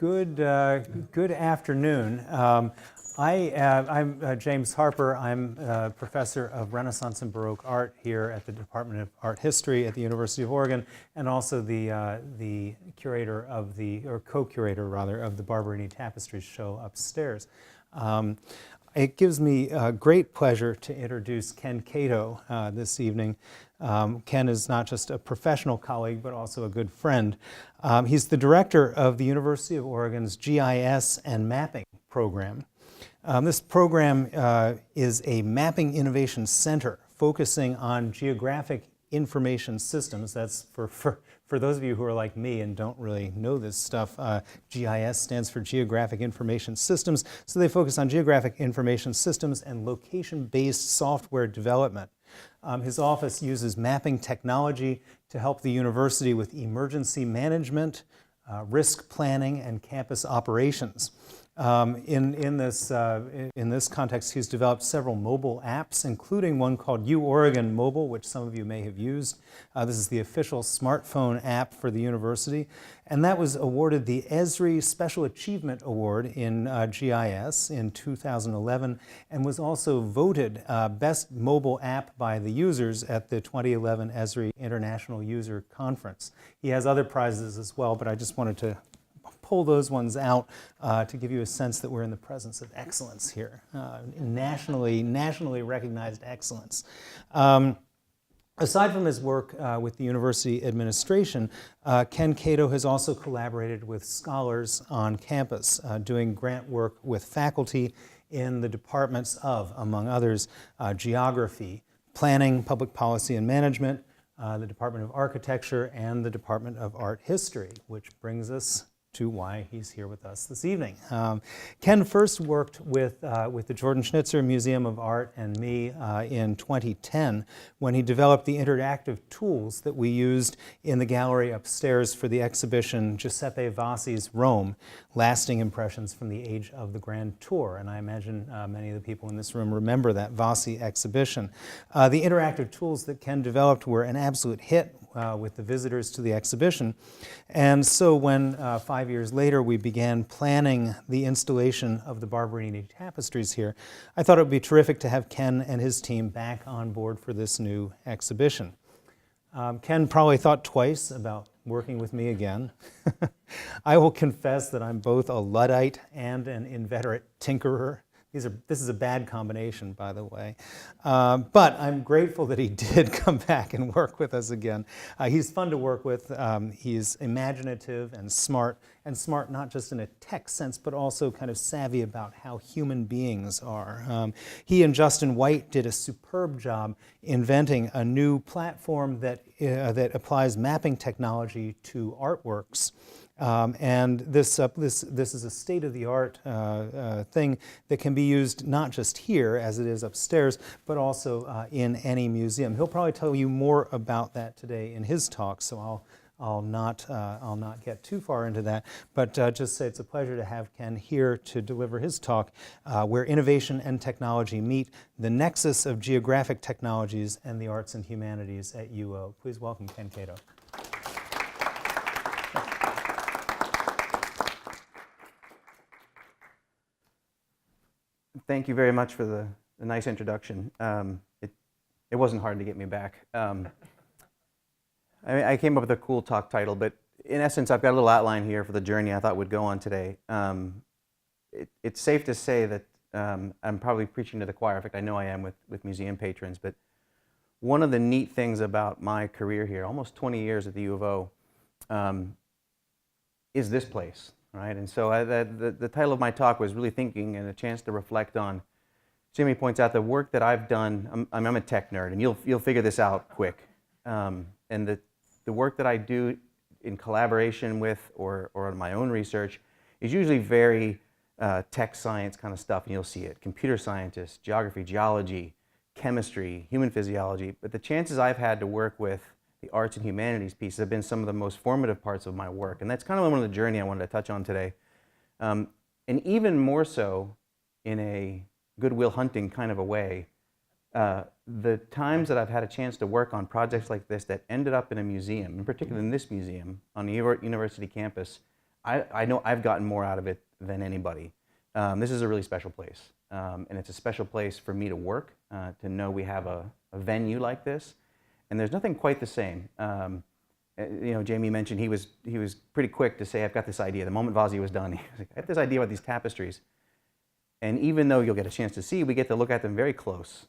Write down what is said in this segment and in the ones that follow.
Good afternoon. I'm James Harper. I'm a professor of Renaissance and Baroque art here at the Department of Art History at the University of Oregon, and also the curator of or co-curator rather, of the Barberini Tapestries show upstairs. It gives me great pleasure to introduce Ken Cato this evening. Ken is not just a professional colleague, but also a good friend. He's the director of the University of Oregon's GIS and mapping program. This program is a mapping innovation center focusing on geographic information systems. That's for those of you who are like me and don't really know this stuff, GIS stands for Geographic Information Systems. So they focus on geographic information systems and location-based software development. His office uses mapping technology to help the university with emergency management, risk planning, and campus operations. In this context, he's developed several mobile apps, including one called UOregon Mobile, which some of you may have used. This is the official smartphone app for the university, and that was awarded the Esri Special Achievement Award in GIS in 2011, and was also voted Best Mobile App by the users at the 2011 Esri International User Conference. He has other prizes as well, but I just wanted to pull those ones out to give you a sense that we're in the presence of excellence here, nationally recognized excellence. Aside from his work with the university administration, Ken Cato has also collaborated with scholars on campus, doing grant work with faculty in the departments of, among others, geography, planning, public policy and management, the Department of Architecture, and the Department of Art History, which brings us to why he's here with us this evening. Ken first worked with the Jordan Schnitzer Museum of Art and me in 2010 when he developed the interactive tools that we used in the gallery upstairs for the exhibition Giuseppe Vassi's Rome, Lasting Impressions from the Age of the Grand Tour. And I imagine many of the people in this room remember that Vassi exhibition. The interactive tools that Ken developed were an absolute hit with the visitors to the exhibition. And so when 5 years later we began planning the installation of the Barberini tapestries here, I thought it would be terrific to have Ken and his team back on board for this new exhibition. Ken probably thought twice about working with me again. I will confess that I'm both a Luddite and an inveterate tinkerer. This is a bad combination, by the way. But I'm grateful that he did come back and work with us again. He's fun to work with. He's imaginative and smart not just in a tech sense, but also kind of savvy about how human beings are. He and Justin White did a superb job inventing a new platform that applies mapping technology to artworks. And this is a state-of-the-art thing that can be used not just here, as it is upstairs, but also in any museum. He'll probably tell you more about that today in his talk, so I'll not get too far into that, but just say it's a pleasure to have Ken here to deliver his talk, where innovation and technology meet, the nexus of geographic technologies and the arts and humanities at UO. Please welcome Ken Cato. Thank you very much for the nice introduction. It wasn't hard to get me back. I came up with a cool talk title, but in essence, I've got a little outline here for the journey I thought would go on today. It's safe to say that I'm probably preaching to the choir. In fact, I know I am with museum patrons, but one of the neat things about my career here, almost 20 years at the U of O, is this place. Right, and so the title of my talk was really thinking and a chance to reflect on. Jimmy points out the work that I've done. I'm a tech nerd, and you'll figure this out quick. And the work that I do in collaboration with or on my own research is usually very tech science kind of stuff, and you'll see it. Computer scientists, geography, geology, chemistry, human physiology. But the chances I've had to work with the arts and humanities pieces have been some of the most formative parts of my work. And that's kind of one of the journey I wanted to touch on today. And even more so in a Goodwill Hunting kind of a way, the times that I've had a chance to work on projects like this that ended up in a museum, in particular in this museum on the university campus, I know I've gotten more out of it than anybody. This is a really special place, and it's a special place for me to work, to know we have a venue like this, and there's nothing quite the same. You know, Jamie mentioned he was pretty quick to say, I've got this idea. The moment Vazia was done, he was like, I have this idea about these tapestries. And even though you'll get a chance to see, we get to look at them very close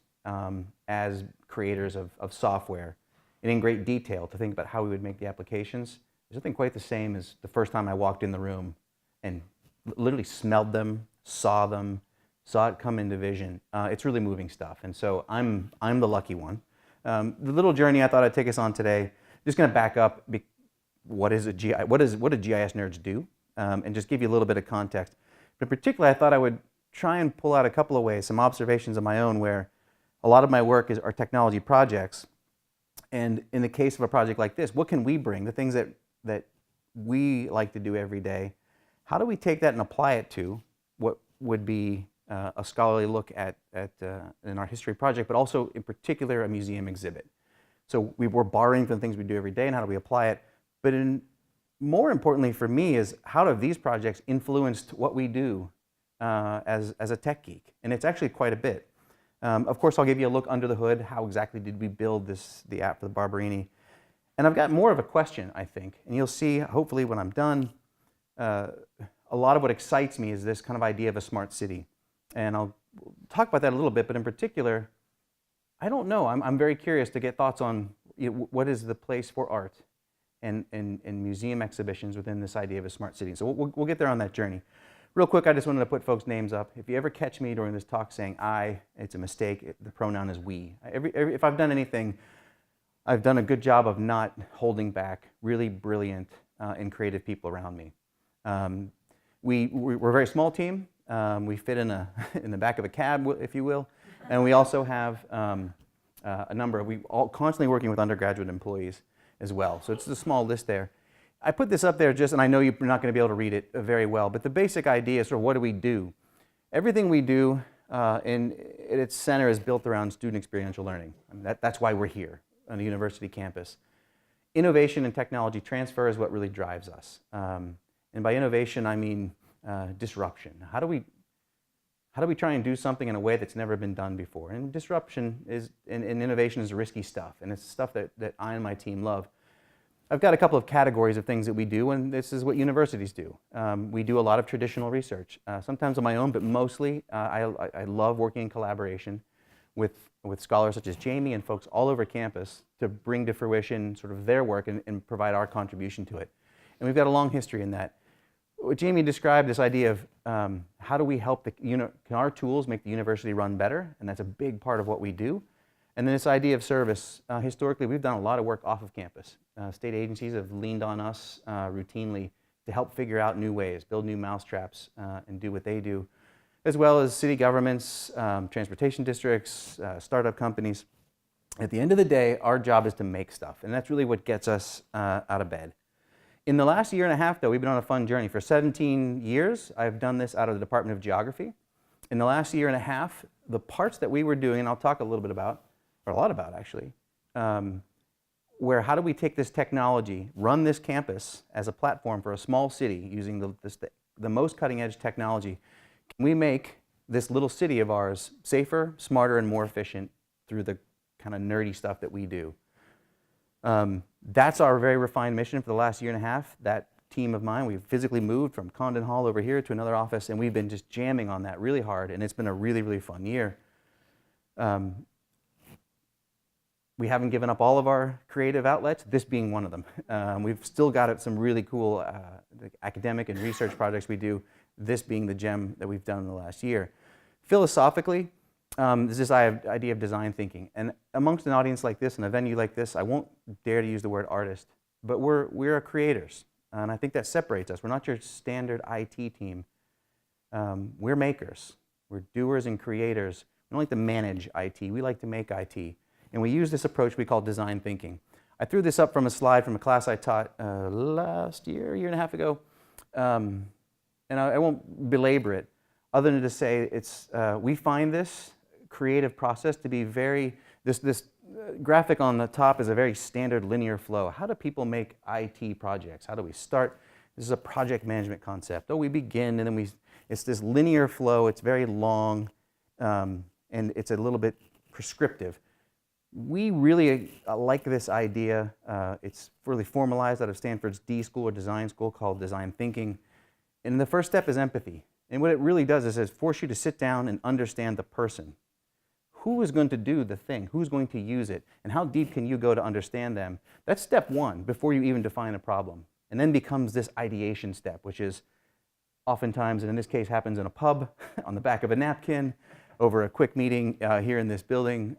as creators of software and in great detail to think about how we would make the applications. There's nothing quite the same as the first time I walked in the room and literally smelled them, saw it come into vision. It's really moving stuff. And so I'm the lucky one. The little journey I thought I'd take us on today, just going to back up. What do GIS nerds do? And just give you a little bit of context. But in particular, I thought I would try and pull out a couple of ways, some observations of my own, where a lot of my work are technology projects. And in the case of a project like this, what can we bring? The things that we like to do every day. How do we take that and apply it to what would be a scholarly look at an art history project, but also in particular a museum exhibit? So we're borrowing from the things we do every day, and how do we apply it? But more importantly for me is, how have these projects influenced what we do as a tech geek? And it's actually quite a bit. Of course, I'll give you a look under the hood. How exactly did we build the app for the Barberini? And I've got more of a question, I think. And you'll see, hopefully, when I'm done, a lot of what excites me is this kind of idea of a smart city. And I'll talk about that a little bit, but in particular, I don't know. I'm very curious to get thoughts on, you know, what is the place for art and museum exhibitions within this idea of a smart city. So we'll get there on that journey. Real quick, I just wanted to put folks' names up. If you ever catch me during this talk saying I, it's a mistake. The pronoun is we. If I've done anything, I've done a good job of not holding back really brilliant and creative people around me. We're a very small team. We fit in the back of a cab, if you will. And we also have a number of, we all constantly working with undergraduate employees as well. So it's a small list there. I put this up there just, and I know you're not going to be able to read it very well, but the basic idea is sort of what do we do? Everything we do at its center is built around student experiential learning. I mean, that's why we're here on a university campus. Innovation and technology transfer is what really drives us. And by innovation, I mean disruption. How do we try and do something in a way that's never been done before? And disruption and innovation is risky stuff, and it's stuff that I and my team love. I've got a couple of categories of things that we do, and this is what universities do. We do a lot of traditional research, sometimes on my own, but mostly I love working in collaboration with scholars such as Jamie and folks all over campus to bring to fruition sort of their work and provide our contribution to it. And we've got a long history in that. What Jamie described, this idea of how do we help can our tools make the university run better? And that's a big part of what we do. And then this idea of service. Historically, we've done a lot of work off of campus. State agencies have leaned on us routinely to help figure out new ways, build new mousetraps, and do what they do, as well as city governments, transportation districts, startup companies. At the end of the day, our job is to make stuff, and that's really what gets us out of bed. In the last year and a half, though, we've been on a fun journey. For 17 years, I've done this out of the Department of Geography. In the last year and a half, the parts that we were doing, and I'll talk a little bit about, or a lot about actually, where how do we take this technology, run this campus as a platform for a small city using the most cutting edge technology? Can we make this little city of ours safer, smarter, and more efficient through the kind of nerdy stuff that we do? That's our very refined mission for the last year and a half. That team of mine, we've physically moved from Condon Hall over here to another office, and we've been just jamming on that really hard, and it's been a really, really fun year. We haven't given up all of our creative outlets, this being one of them. We've still got some really cool academic and research projects we do, this being the gem that we've done in the last year. Philosophically, there's this idea of design thinking. And amongst an audience like this and a venue like this, I won't dare to use the word artist, but we're creators. And I think that separates us. We're not your standard IT team. We're makers. We're doers and creators. We don't like to manage IT. We like to make IT. And we use this approach we call design thinking. I threw this up from a slide from a class I taught last year and a half ago. And I won't belabor it, other than to say we find this creative process to be this graphic on the top is a very standard linear flow. How do people make IT projects? How do we start? This is a project management concept. Oh, we begin and then it's this linear flow. It's very long and it's a little bit prescriptive. We really like this idea. It's really formalized out of Stanford's D school or design school called design thinking. And the first step is empathy. And what it really does is it forces you to sit down and understand the person. Who is going to do the thing? Who's going to use it? And how deep can you go to understand them? That's step one before you even define a problem. And then becomes this ideation step, which is oftentimes, and in this case happens in a pub, on the back of a napkin, over a quick meeting here in this building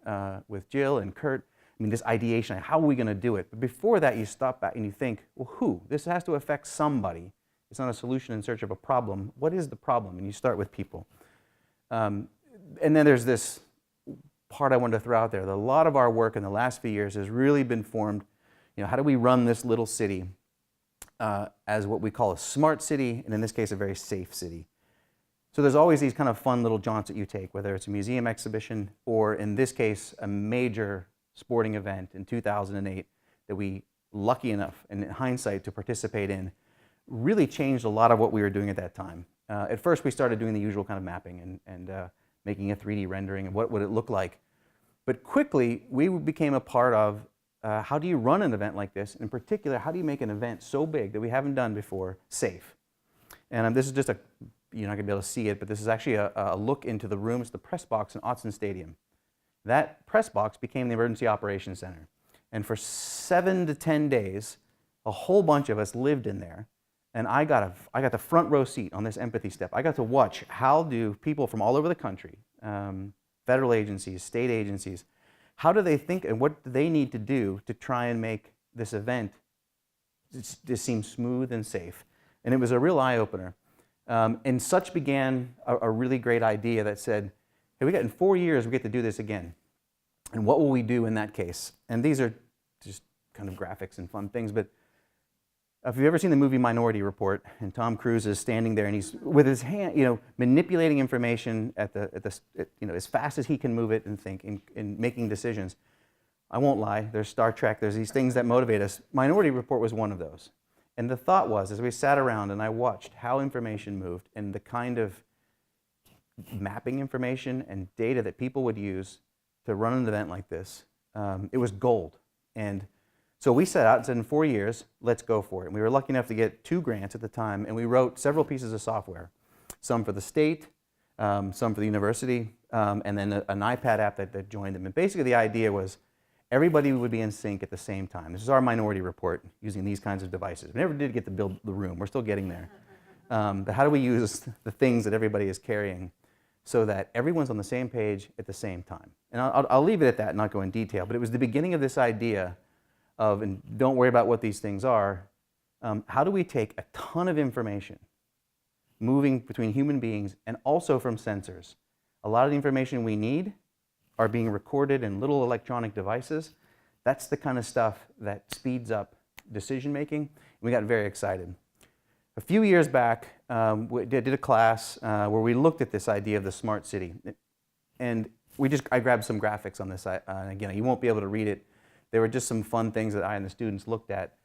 with Jill and Kurt. I mean, this ideation, how are we going to do it? But before that, you stop back and you think, well, who? This has to affect somebody. It's not a solution in search of a problem. What is the problem? And you start with people. And then there's this part I wanted to throw out there. A lot of our work in the last few years has really been formed, how do we run this little city as what we call a smart city, and in this case, a very safe city. So there's always these kind of fun little jaunts that you take, whether it's a museum exhibition or, in this case, a major sporting event in 2008 that we, lucky enough, in hindsight, to participate in, really changed a lot of what we were doing at that time. At first, we started doing the usual kind of mapping and making a 3D rendering of what would it look like. But quickly, we became a part of how do you run an event like this? In particular, how do you make an event so big that we haven't done before safe? And this is just you're not going to be able to see it, but this is actually a look into the room. It's the press box in Autzen Stadium. That press box became the Emergency Operations Center. And for 7 to 10 days, a whole bunch of us lived in there. And I got the front row seat on this empathy step. I got to watch how do people from all over the country, federal agencies, state agencies, how do they think and what do they need to do to try and make this event just seem smooth and safe? And it was a real eye-opener. And such began a really great idea that said, hey, in 4 years, we get to do this again. And what will we do in that case? And these are just kind of graphics and fun things, but if you've ever seen the movie Minority Report, and Tom Cruise is standing there and he's with his hand, manipulating information as fast as he can move it and think and making decisions. I won't lie, there's Star Trek, there's these things that motivate us. Minority Report was one of those. And the thought was, as we sat around and I watched how information moved and the kind of mapping information and data that people would use to run an event like this, it was gold. And so we set out and said, in 4 years, let's go for it. And we were lucky enough to get 2 grants at the time, and we wrote several pieces of software, some for the state, some for the university, and then an iPad app that joined them. And basically the idea was everybody would be in sync at the same time. This is our Minority Report using these kinds of devices. We never did get to build the room. We're still getting there. But how do we use the things that everybody is carrying so that everyone's on the same page at the same time? And I'll leave it at that and not go in detail, but it was the beginning of this idea of, and don't worry about what these things are, how do we take a ton of information moving between human beings and also from sensors? A lot of the information we need are being recorded in little electronic devices. That's the kind of stuff that speeds up decision making. We got very excited. A few years back, we did a class where we looked at this idea of the smart city. And I grabbed some graphics on this. And again, you won't be able to read it. There were just some fun things that I and the students looked at.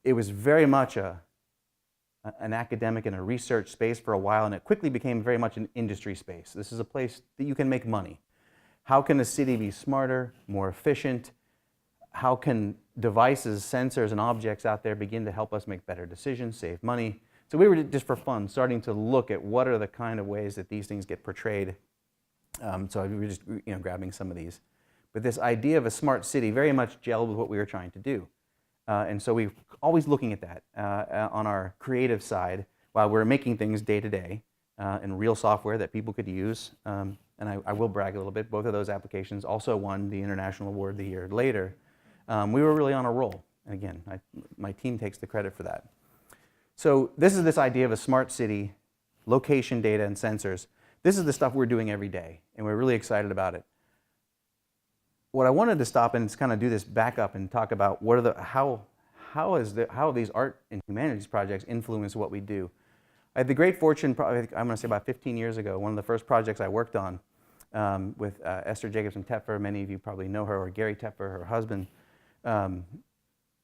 It was very much an academic and a research space for a while, and it quickly became very much an industry space. This is a place that you can make money. How can a city be smarter, more efficient? How can devices, sensors, and objects out there begin to help us make better decisions, save money? So we were just for fun starting to look at what are the kind of ways that these things get portrayed. So we were just grabbing some of these. But this idea of a smart city very much gelled with what we were trying to do. And so we're always looking at that on our creative side while we're making things day to day in real software that people could use. And I will brag a little bit. Both of those applications also won the International Award the year later. We were really on a roll. And again, my team takes the credit for that. So this is this idea of a smart city, location data and sensors. This is the stuff we're doing every day, and we're really excited about it. What I wanted to stop and kind of do this back up and talk about what are how have these art and humanities projects influenced what we do. I had the great fortune, probably, I'm going to say about 15 years ago, one of the first projects I worked on with Esther Jacobson Tepfer. Many of you probably know her, or Gary Tepfer, her husband.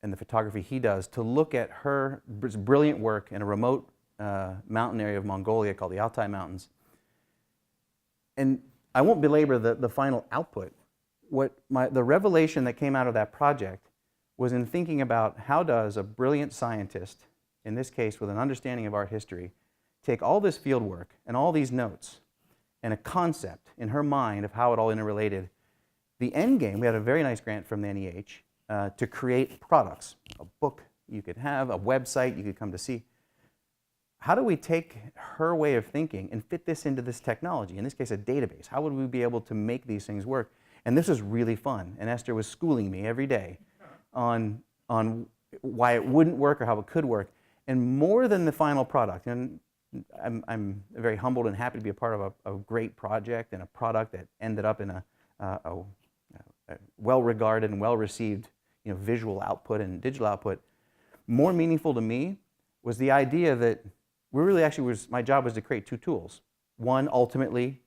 and the photography he does to look at her brilliant work in a remote mountain area of Mongolia called the Altai Mountains. And I won't belabor the final output. The revelation that came out of that project was in thinking about how does a brilliant scientist, in this case with an understanding of art history, take all this field work and all these notes and a concept in her mind of how it all interrelated. The end game, we had a very nice grant from the NEH to create products, a book you could have, a website you could come to see. How do we take her way of thinking and fit this into this technology, in this case a database? How would we be able to make these things work? And this was really fun, and Esther was schooling me every day on why it wouldn't work or how it could work. And more than the final product, and I'm very humbled and happy to be a part of a great project and a product that ended up in a well-regarded and well-received visual output and digital output. More meaningful to me was the idea that my job was to create two tools. One, ultimately,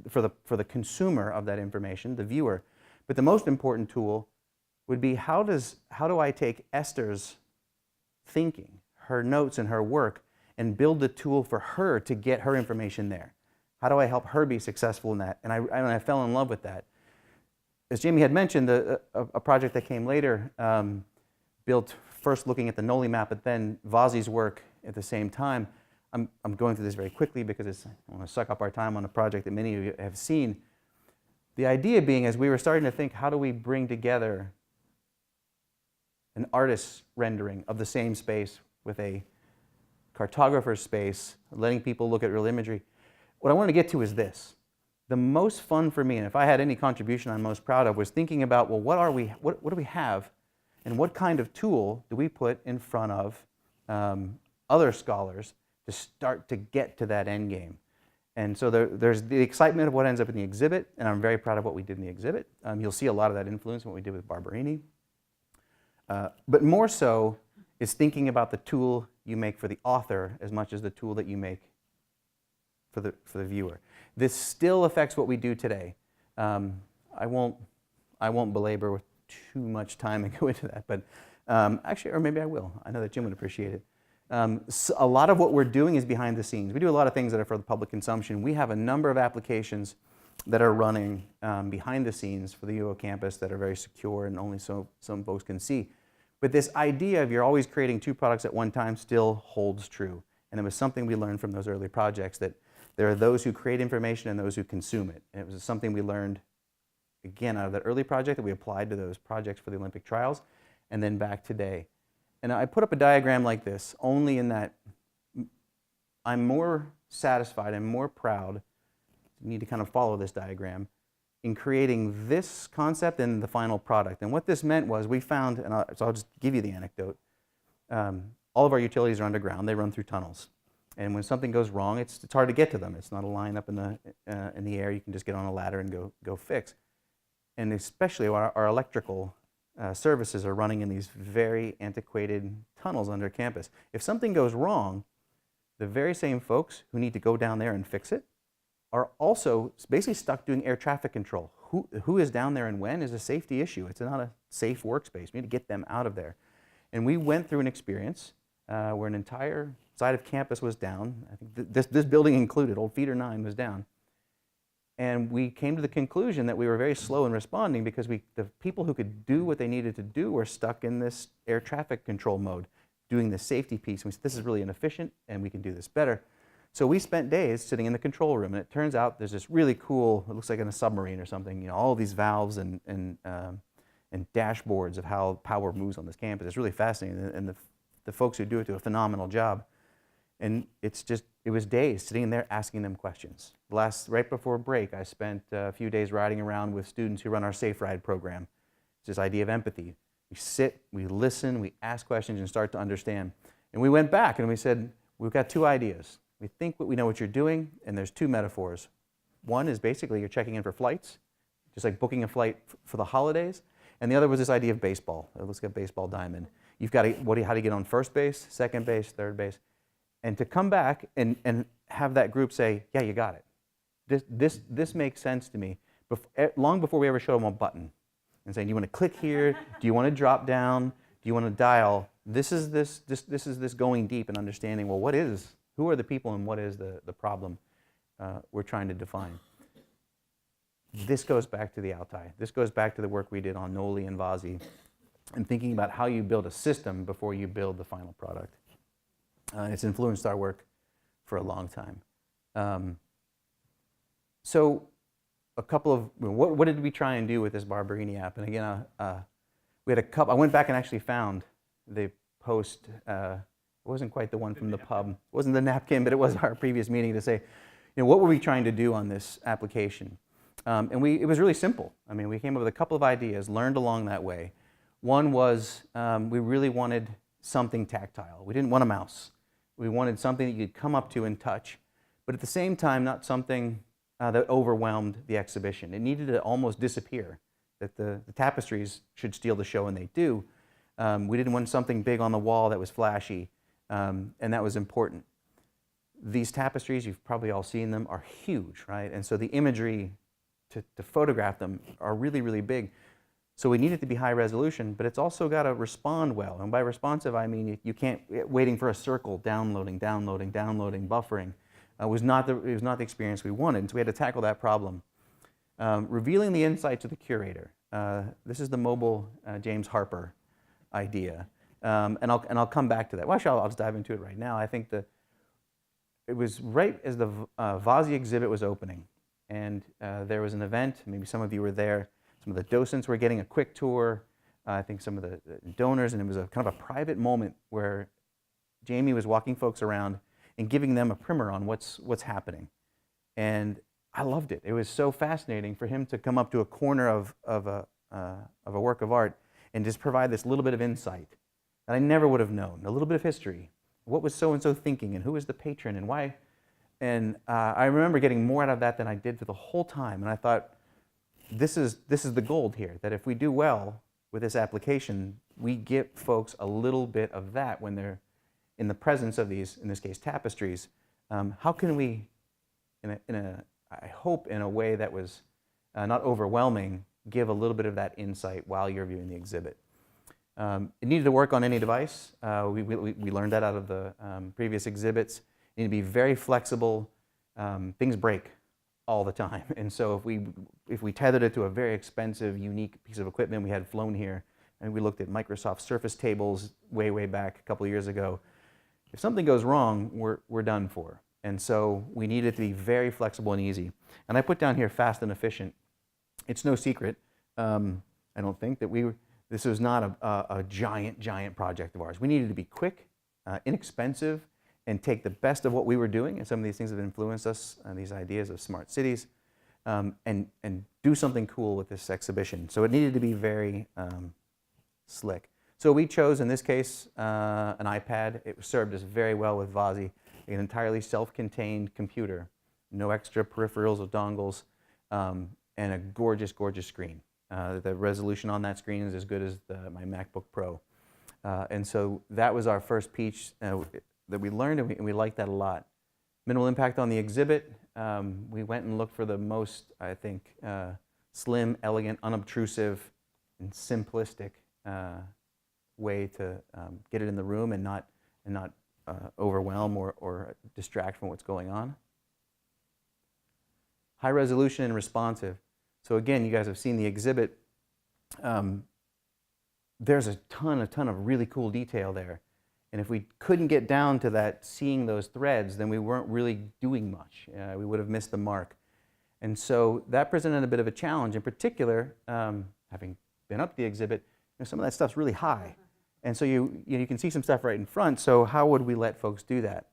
for the consumer of that information, the viewer. But the most important tool would be how do I take Esther's thinking, her notes and her work, and build the tool for her to get her information there? How do I help her be successful in that? And I fell in love with that. As Jamie had mentioned, a project that came later built first looking at the Noli map, but then Vazi's work at the same time. I'm going through this very quickly because I want to suck up our time on a project that many of you have seen. The idea being, as we were starting to think, how do we bring together an artist's rendering of the same space with a cartographer's space, letting people look at real imagery. What I want to get to is this. The most fun for me, and if I had any contribution I'm most proud of, was thinking about, well, what do we have, and what kind of tool do we put in front of other scholars to start to get to that end game? And so there's the excitement of what ends up in the exhibit, and I'm very proud of what we did in the exhibit. You'll see a lot of that influence in what we did with Barberini. But more so is thinking about the tool you make for the author as much as the tool that you make for the viewer. This still affects what we do today. I won't belabor with too much time and go into that, but actually, or maybe I will. I know that Jim would appreciate it. So a lot of what we're doing is behind the scenes. We do a lot of things that are for the public consumption. We have a number of applications that are running behind the scenes for the UO campus that are very secure and only some folks can see. But this idea of you're always creating two products at one time still holds true. And it was something we learned from those early projects, that there are those who create information and those who consume it. And it was something we learned, again, out of that early project that we applied to those projects for the Olympic trials, and then back today. And I put up a diagram like this, only in that I'm more satisfied and more proud, you need to kind of follow this diagram, in creating this concept and the final product. And what this meant was we found, so I'll just give you the anecdote, all of our utilities are underground. They run through tunnels. And when something goes wrong, it's hard to get to them. It's not a line up in the air. You can just get on a ladder and go fix. And especially our electrical services are running in these very antiquated tunnels under campus. If something goes wrong, the very same folks who need to go down there and fix it are also basically stuck doing air traffic control. Who is down there and when is a safety issue. It's not a safe workspace. We need to get them out of there. And we went through an experience where an entire side of campus was down. I think this building included, old Feeder 9 was down. And we came to the conclusion that we were very slow in responding because the people who could do what they needed to do were stuck in this air traffic control mode, doing the safety piece. And we said, this is really inefficient and we can do this better. So we spent days sitting in the control room, and it turns out there's this really cool, it looks like in a submarine or something, all these valves and dashboards of how power moves on this campus. It's really fascinating, and the folks who do it do a phenomenal job. And it was days sitting there asking them questions. Right before break, I spent a few days riding around with students who run our Safe Ride program. It's this idea of empathy. We sit, we listen, we ask questions and start to understand. And we went back and we said, we've got two ideas. We think we know what you're doing, and there's two metaphors. One is basically you're checking in for flights, just like booking a flight for the holidays. And the other was this idea of baseball. Let's get baseball diamond. You've got how do you get on first base, second base, third base? And to come back and have that group say, yeah, you got it. This makes sense to me. Long before we ever showed them a button and saying, do you want to click here? Do you want to drop down? you want to dial, this is this going deep and understanding, well, who are the people and what is the problem we're trying to define. This goes back to the Altai. This goes back to the work we did on Noli and Vasi and thinking about how you build a system before you build the final product. It's influenced our work for a long time. So a couple of, what did we try and do with this Barberini app? And again, we had a couple, I went back and actually found the post, it wasn't quite the one from the pub. It wasn't the napkin, but it was our previous meeting to say, what were we trying to do on this application? And it was really simple. I mean, we came up with a couple of ideas, learned along that way. One was we really wanted something tactile. We didn't want a mouse. We wanted something that you could come up to and touch, but at the same time, not something that overwhelmed the exhibition. It needed to almost disappear, that the tapestries should steal the show, and they do. We didn't want something big on the wall that was flashy, and that was important. These tapestries, you've probably all seen them, are huge, right? And so the imagery to photograph them are really, really big. So we need it to be high resolution, but it's also got to respond well. And by responsive, I mean you can't, waiting for a circle, downloading, buffering. It was not the experience we wanted, so we had to tackle that problem. Revealing the insight to the curator. This is the mobile James Harper idea. And I'll come back to that. Well, actually, I'll just dive into it right now. I think it was right as the Vasi exhibit was opening, and there was an event. Maybe some of you were there. Some of the docents were getting a quick tour. I think some of the donors, and it was a kind of a private moment where Jamie was walking folks around and giving them a primer on what's happening. And I loved it. It was so fascinating for him to come up to a corner of a work of art and just provide this little bit of insight that I never would have known, a little bit of history. What was so-and-so thinking, and who was the patron, and why? And I remember getting more out of that than I did for the whole time. And I thought, this is the gold here, that if we do well with this application, we get folks a little bit of that when they're in the presence of these, in this case, tapestries. How can we, I hope in a way that was not overwhelming, give a little bit of that insight while you're viewing the exhibit. It needed to work on any device. We learned that out of the previous exhibits. It needed to be very flexible. Things break all the time. And so if we tethered it to a very expensive, unique piece of equipment we had flown here, and we looked at Microsoft Surface tables way back a couple of years ago, if something goes wrong, we're done for. And so we need it to be very flexible and easy. And I put down here fast and efficient. It's no secret, I don't think, that this was not a giant project of ours. We needed to be quick, inexpensive, and take the best of what we were doing, and some of these things that influenced us, these ideas of smart cities, and do something cool with this exhibition. So it needed to be very slick. So we chose, in this case, an iPad. It served us very well with Vasi, an entirely self-contained computer, no extra peripherals or dongles, and a gorgeous screen. The resolution on that screen is as good as my MacBook Pro. And so that was our first piece that we learned, and we liked that a lot. Minimal impact on the exhibit. We went and looked for the most, I think, slim, elegant, unobtrusive, and simplistic way to get it in the room and not overwhelm or distract from what's going on. High resolution and responsive. So again, you guys have seen the exhibit. There's a ton of really cool detail there. And if we couldn't get down to that, seeing those threads, then we weren't really doing much. We would have missed the mark. And so that presented a bit of a challenge. In particular, having been up the exhibit, some of that stuff's really high. And so you can see some stuff right in front. So how would we let folks do that?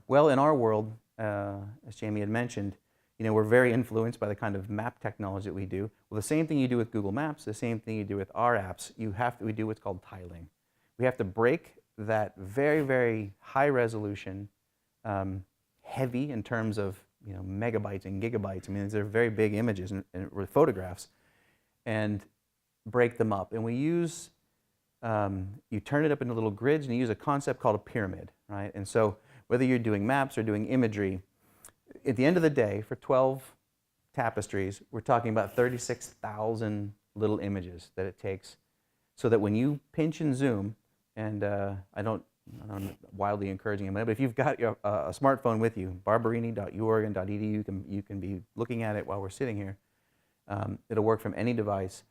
Well, in our world, as Jamie had mentioned, we're very influenced by the kind of map technology that we do. Well, the same thing you do with Google Maps, the same thing you do with our apps, we do what's called tiling. We have to break that very high resolution, heavy in terms of megabytes and gigabytes. I mean, these are very big images and photographs, and break them up. And we use, you turn it up into little grids, and you use a concept called a pyramid, right? And so whether you're doing maps or doing imagery, at the end of the day, for 12 tapestries, we're talking about 36,000 little images that it takes so that when you pinch and zoom, and I'm wildly encouraging it, but if you've got a smartphone with you, barberini.uoregon.edu, you can be looking at it while we're sitting here. It'll work from any device.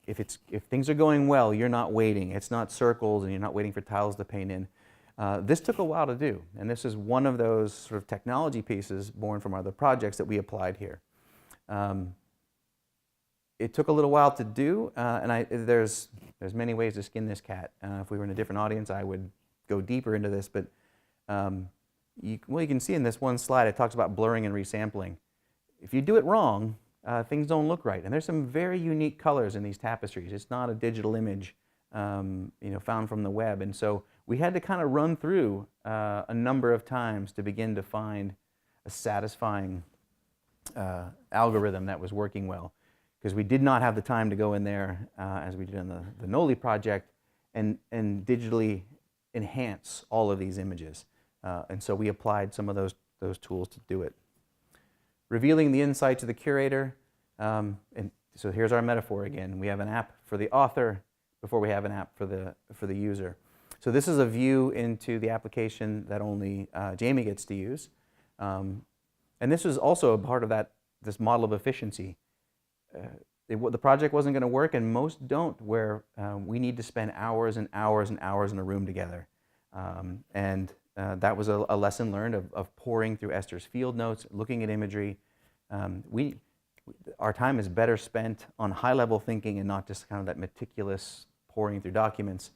If things are going well, you're not waiting. It's not circles, and you're not waiting for tiles to paint in. This took a while to do, and this is one of those sort of technology pieces born from other projects that we applied here. It took a little while to do, and there's many ways to skin this cat. If we were in a different audience, I would go deeper into this, but you can see in this one slide, it talks about blurring and resampling. If you do it wrong, things don't look right, and there's some very unique colors in these tapestries. It's not a digital image, found from the web, and so we had to kind of run through a number of times to begin to find a satisfying algorithm that was working well, because we did not have the time to go in there, as we did in the Noli project, and digitally enhance all of these images. And so we applied some of those tools to do it. Revealing the insights of the curator. And so here's our metaphor again. We have an app for the author before we have an app for the user. So this is a view into the application that only Jamie gets to use. And this was also a part of this model of efficiency. The project wasn't going to work, and most don't, where we need to spend hours and hours and hours in a room together. That was a lesson learned of poring through Esther's field notes, looking at imagery. Our time is better spent on high-level thinking and not just kind of that meticulous poring through documents.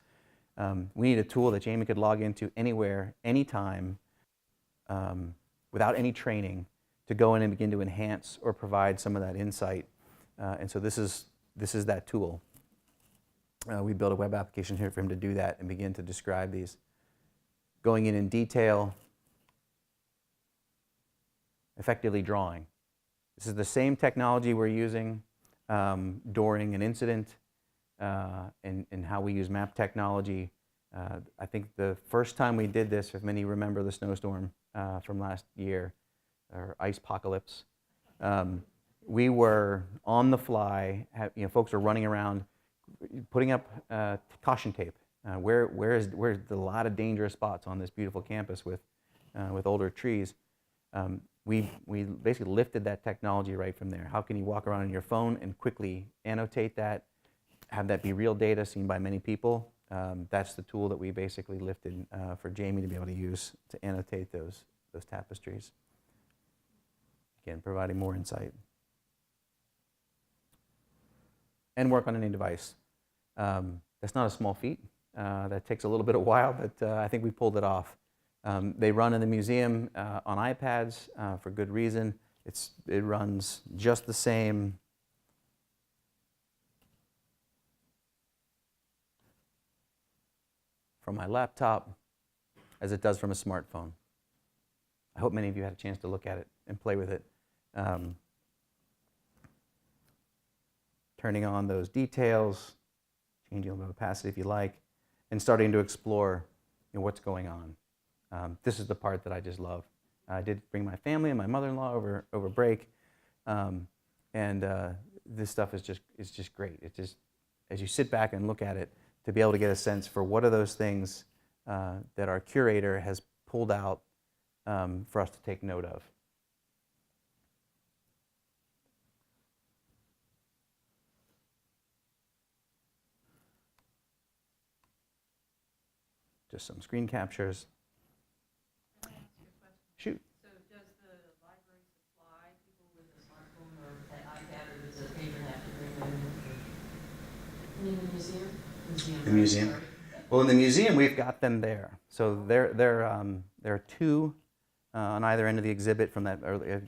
We need a tool that Jamie could log into anywhere, anytime, without any training, to go in and begin to enhance or provide some of that insight. And so this is that tool. We built a web application here for him to do that and begin to describe these. Going in detail, effectively drawing. This is the same technology we're using during an incident and how we use map technology. I think the first time we did this, if many remember the snowstorm from last year, or ice apocalypse, we were on the fly. Folks are running around, putting up caution tape. Where's a lot of dangerous spots on this beautiful campus with older trees. We basically lifted that technology right from there. How can you walk around on your phone and quickly annotate that, have that be real data seen by many people? That's the tool that we basically lifted for Jamie to be able to use to annotate those tapestries. Again, providing more insight. And work on any device. That's not a small feat. That takes a little bit of while, but I think we pulled it off. They run in the museum on iPads for good reason. It runs just the same from my laptop as it does from a smartphone. I hope many of you had a chance to look at it and play with it. Turning on those details, changing the opacity if you like, and starting to explore what's going on. This is the part that I just love. I did bring my family and my mother-in-law over break, and this stuff is just great. It's just, as you sit back and look at it, to be able to get a sense for what are those things that our curator has pulled out for us to take note of. Just some screen captures. Shoot. So does the library supply people with a smartphone or an iPad, or does a patron have to bring them in? In the museum? The museum. Well, in the museum, we've got them there. So there are two on either end of the exhibit from that earlier.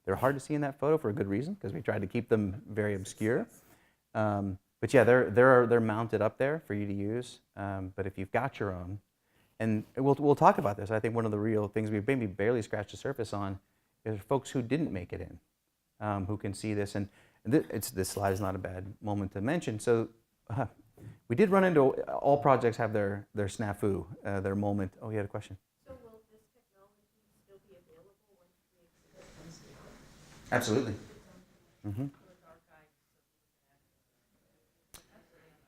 They're hard to see in that photo for a good reason, because we tried to keep them very obscure. But yeah, they're mounted up there for you to use. But if you've got your own, and we'll talk about this. I think one of the real things we've maybe barely scratched the surface on is folks who didn't make it in, who can see this. And this slide is not a bad moment to mention. So we did run into, all projects have their snafu, their moment. Oh, you had a question? So will this technology still be available once the exhibit comes together? Absolutely. Mm-hmm.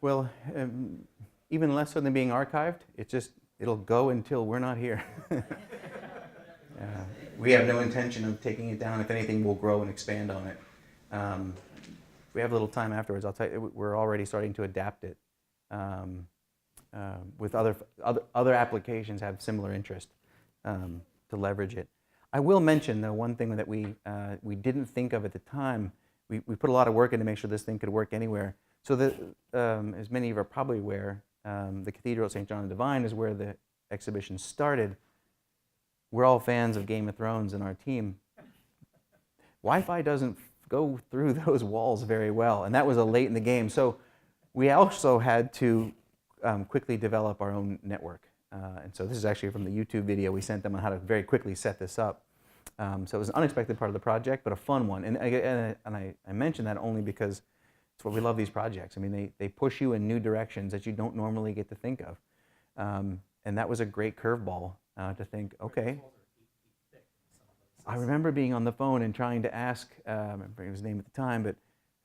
Well, even less so than being archived, it'll go until we're not here. We have no intention of taking it down. If anything, we'll grow and expand on it. If we have a little time afterwards, I'll tell you, we're already starting to adapt it. With other applications have similar interest to leverage it. I will mention, though, one thing that we didn't think of at the time. We put a lot of work in to make sure this thing could work anywhere. So that, as many of you are probably aware, the Cathedral at St. John the Divine is where the exhibition started. We're all fans of Game of Thrones in our team. Wi-Fi doesn't go through those walls very well, and that was late in the game. So we also had to quickly develop our own network. And so this is actually from the YouTube video we sent them on how to very quickly set this up. So it was an unexpected part of the project, but a fun one. And I mention that only because it's what we love these projects. I mean, they push you in new directions that you don't normally get to think of. And that was a great curveball to think, okay. I remember being on the phone and trying to ask, I remember his name at the time, but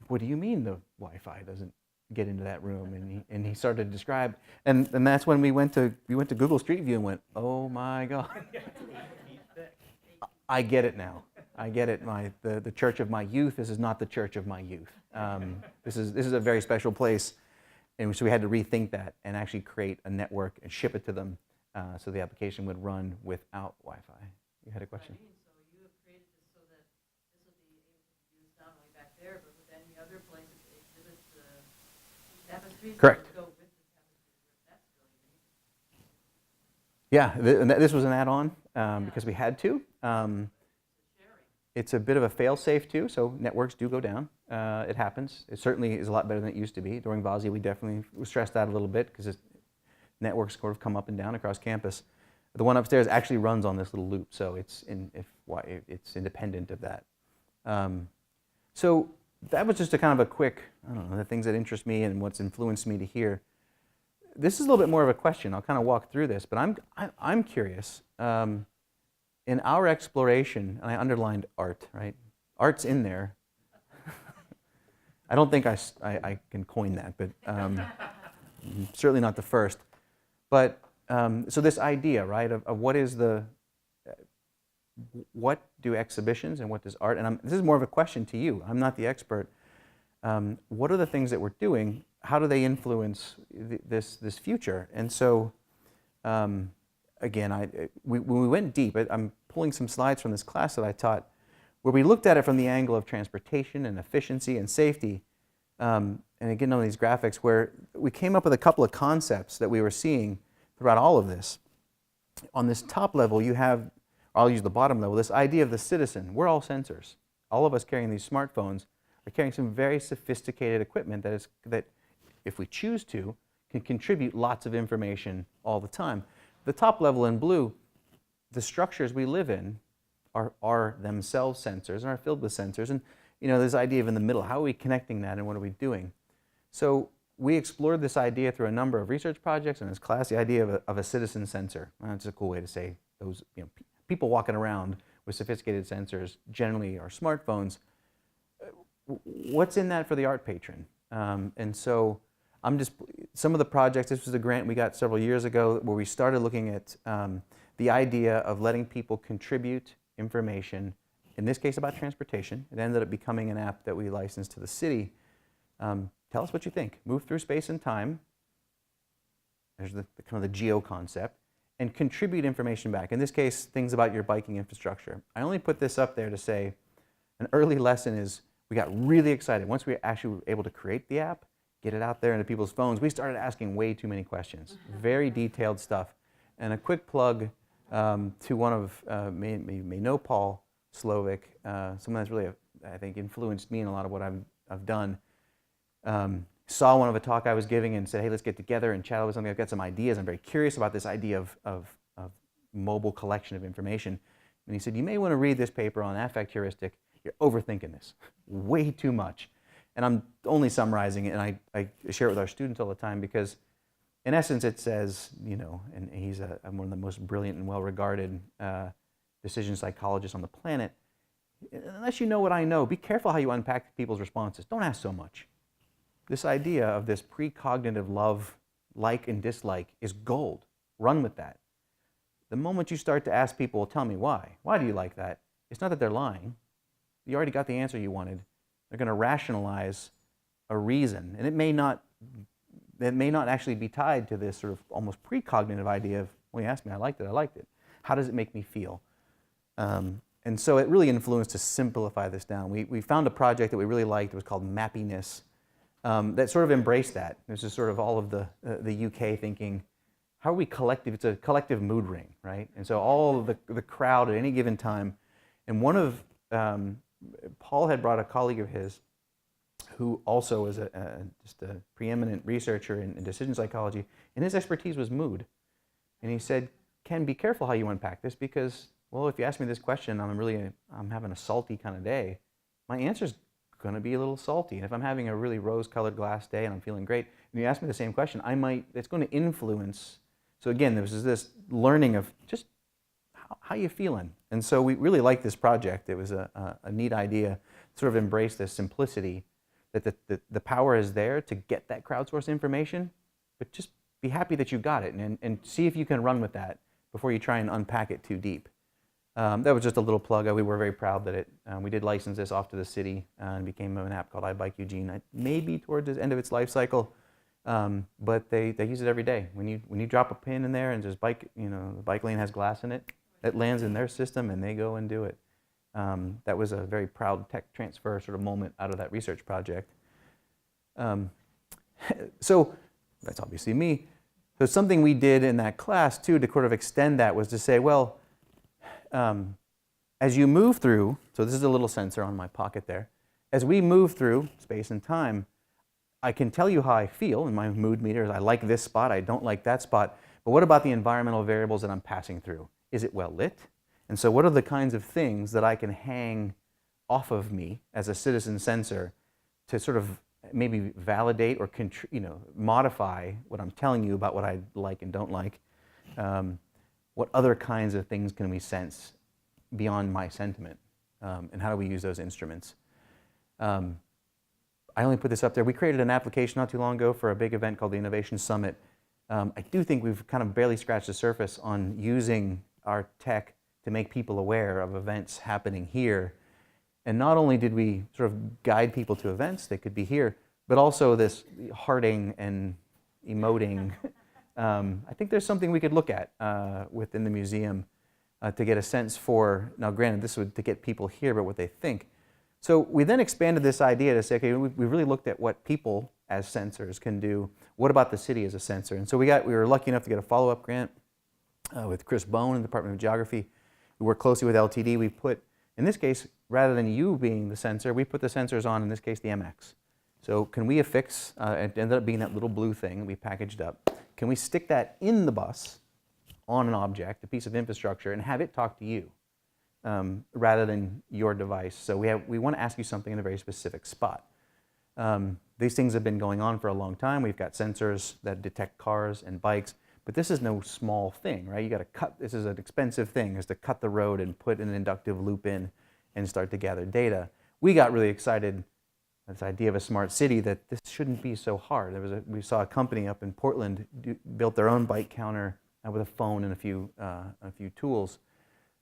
what do you mean the Wi-Fi doesn't get into that room? And he started to describe, and that's when we went to Google Street View and went, oh my God. I get it now. I get it. The church of my youth. This is not the church of my youth. This is a very special place, and so we had to rethink that and actually create a network and ship it to them, so the application would run without Wi-Fi. You had a question? So you have created this so that this will be able to be used not only back there, but with any other place that exhibits the tapestries. Correct. That would go with the tapestries. That's really neat. Yeah, this was an add-on because we had to. It's a bit of a fail-safe too, so networks do go down. It happens. It certainly is a lot better than it used to be. During VASI, we definitely stressed that a little bit because networks sort of come up and down across campus. The one upstairs actually runs on this little loop, so it's independent of that. So that was just a kind of a quick, I don't know, the things that interest me and what's influenced me to here. This is a little bit more of a question. I'll kind of walk through this, but I'm curious. In our exploration, and I underlined art, right? Art's in there. I don't think I can coin that, but certainly not the first. But so this idea, right, of what do exhibitions and what does art, and this is more of a question to you. I'm not the expert. What are the things that we're doing? How do they influence this future? And so, again, when we went deep, I'm pulling some slides from this class that I taught, where we looked at it from the angle of transportation and efficiency and safety. And again, on these graphics, where we came up with a couple of concepts that we were seeing throughout all of this. On this top level, you have, I'll use the bottom level, this idea of the citizen. We're all sensors. All of us carrying these smartphones are carrying some very sophisticated equipment that, if we choose to, can contribute lots of information all the time. The top level in blue, the structures we live in are themselves sensors and are filled with sensors. And this idea of in the middle, how are we connecting that and what are we doing? So we explored this idea through a number of research projects in this class, the idea of a citizen sensor. That's a cool way to say those people walking around with sophisticated sensors generally are smartphones. What's in that for the art patron? And so some of the projects, this was a grant we got several years ago where we started looking at the idea of letting people contribute information, in this case about transportation. It ended up becoming an app that we licensed to the city. Tell us what you think. Move through space and time. There's the kind of the geo concept. And contribute information back. In this case, things about your biking infrastructure. I only put this up there to say an early lesson is we got really excited. Once we actually were able to create the app, get it out there into people's phones, we started asking way too many questions. Very detailed stuff. And a quick plug to one of, may know Paul Slovic, someone that's really, I think, influenced me in a lot of what I've done. Saw one of a talk I was giving and said, hey, let's get together and chat about something. I've got some ideas. I'm very curious about this idea of mobile collection of information. And he said, you may want to read this paper on affect heuristic. You're overthinking this way too much. And I'm only summarizing it, and I share it with our students all the time because, in essence, it says, and he's one of the most brilliant and well-regarded decision psychologists on the planet. Unless you know what I know, be careful how you unpack people's responses. Don't ask so much. this idea of this precognitive love, like and dislike, is gold. Run with that. The moment you start to ask people, well, tell me why. Why do you like that? It's not that they're lying. You already got the answer you wanted. They're going to rationalize a reason. And it may not actually be tied to this sort of almost precognitive idea of, well, you asked me, I liked it, I liked it. How does it make me feel? And so it really influenced to simplify this down. We found a project that we really liked. It was called Mappiness. That sort of embraced that. This is sort of all of the UK thinking, how are we collective? It's a collective mood ring, right? And so all of the crowd at any given time, and one of, Paul had brought a colleague of his who also is just a preeminent researcher in decision psychology, and his expertise was mood. And he said, Ken, be careful how you unpack this because, well, if you ask me this question, I'm having a salty kind of day, my answer's going to be a little salty. And if I'm having a really rose-colored glass day and I'm feeling great, and you ask me the same question, it's going to influence. So again, there was this learning of just how you feeling. And so we really liked this project. It was a neat idea, sort of embrace this simplicity, that the power is there to get that crowdsourced information, but just be happy that you got it and see if you can run with that before you try and unpack it too deep. That was just a little plug. We were very proud that we did license this off to the city and became an app called iBike Eugene. Maybe towards the end of its life cycle, but they use it every day. When you drop a pin in there and there's the bike lane has glass in it, it lands in their system and they go and do it. That was a very proud tech transfer sort of moment out of that research project. So that's obviously me. So something we did in that class too to sort of extend that was to say, well, as you move through, so this is a little sensor on my pocket there, as we move through space and time, I can tell you how I feel in my mood meters. I like this spot, I don't like that spot, but what about the environmental variables that I'm passing through? Is it well lit? And so what are the kinds of things that I can hang off of me as a citizen sensor to sort of maybe validate or modify what I'm telling you about what I like and don't like? What other kinds of things can we sense beyond my sentiment? And how do we use those instruments? I only put this up there. We created an application not too long ago for a big event called the Innovation Summit. I do think we've kind of barely scratched the surface on using our tech to make people aware of events happening here. And not only did we sort of guide people to events that could be here, but also this hearting and emoting. I think there's something we could look at within the museum to get a sense for, now granted this would to get people here, but what they think. So we then expanded this idea to say, okay, we really looked at what people as sensors can do. What about the city as a sensor? And so we were lucky enough to get a follow-up grant with Chris Bone in the Department of Geography. We worked closely with LTD. We put, in this case, rather than you being the sensor, we put the sensors on, in this case, the MX. So can we affix, it ended up being that little blue thing that we packaged up. Can we stick that in the bus on an object, a piece of infrastructure, and have it talk to you rather than your device? So we want to ask you something in a very specific spot. These things have been going on for a long time. We've got sensors that detect cars and bikes, but this is no small thing, right? You got to cut, this is an expensive thing, is to cut the road and put an inductive loop in and start to gather data. We got really excited, this idea of a smart city, that this shouldn't be so hard. We saw a company up in Portland built their own bike counter with a phone and a few tools.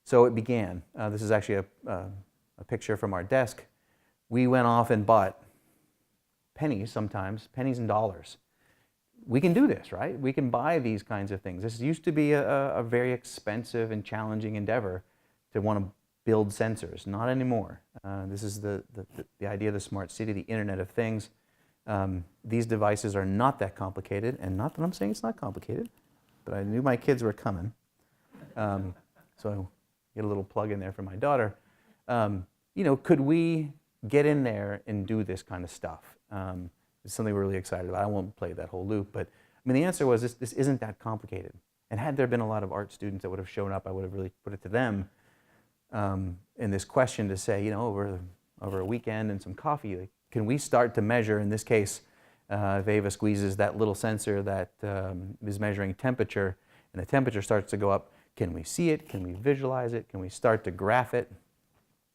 So it began. This is actually a picture from our desk. We went off and bought pennies sometimes, pennies and dollars. We can do this, right? We can buy these kinds of things. This used to be a very expensive and challenging endeavor to want to build sensors. Not anymore. This is the idea of the smart city, the Internet of Things. These devices are not that complicated, and not that I'm saying it's not complicated, but I knew my kids were coming. So get a little plug in there for my daughter. Could we get in there and do this kind of stuff? It's something we're really excited about. I won't play that whole loop, but I mean, the answer was this isn't that complicated. And had there been a lot of art students that would have shown up, I would have really put it to them in this question to say, over a weekend and some coffee, like, can we start to measure, in this case, if Ava squeezes that little sensor that is measuring temperature, and the temperature starts to go up, can we see it? Can we visualize it? Can we start to graph it?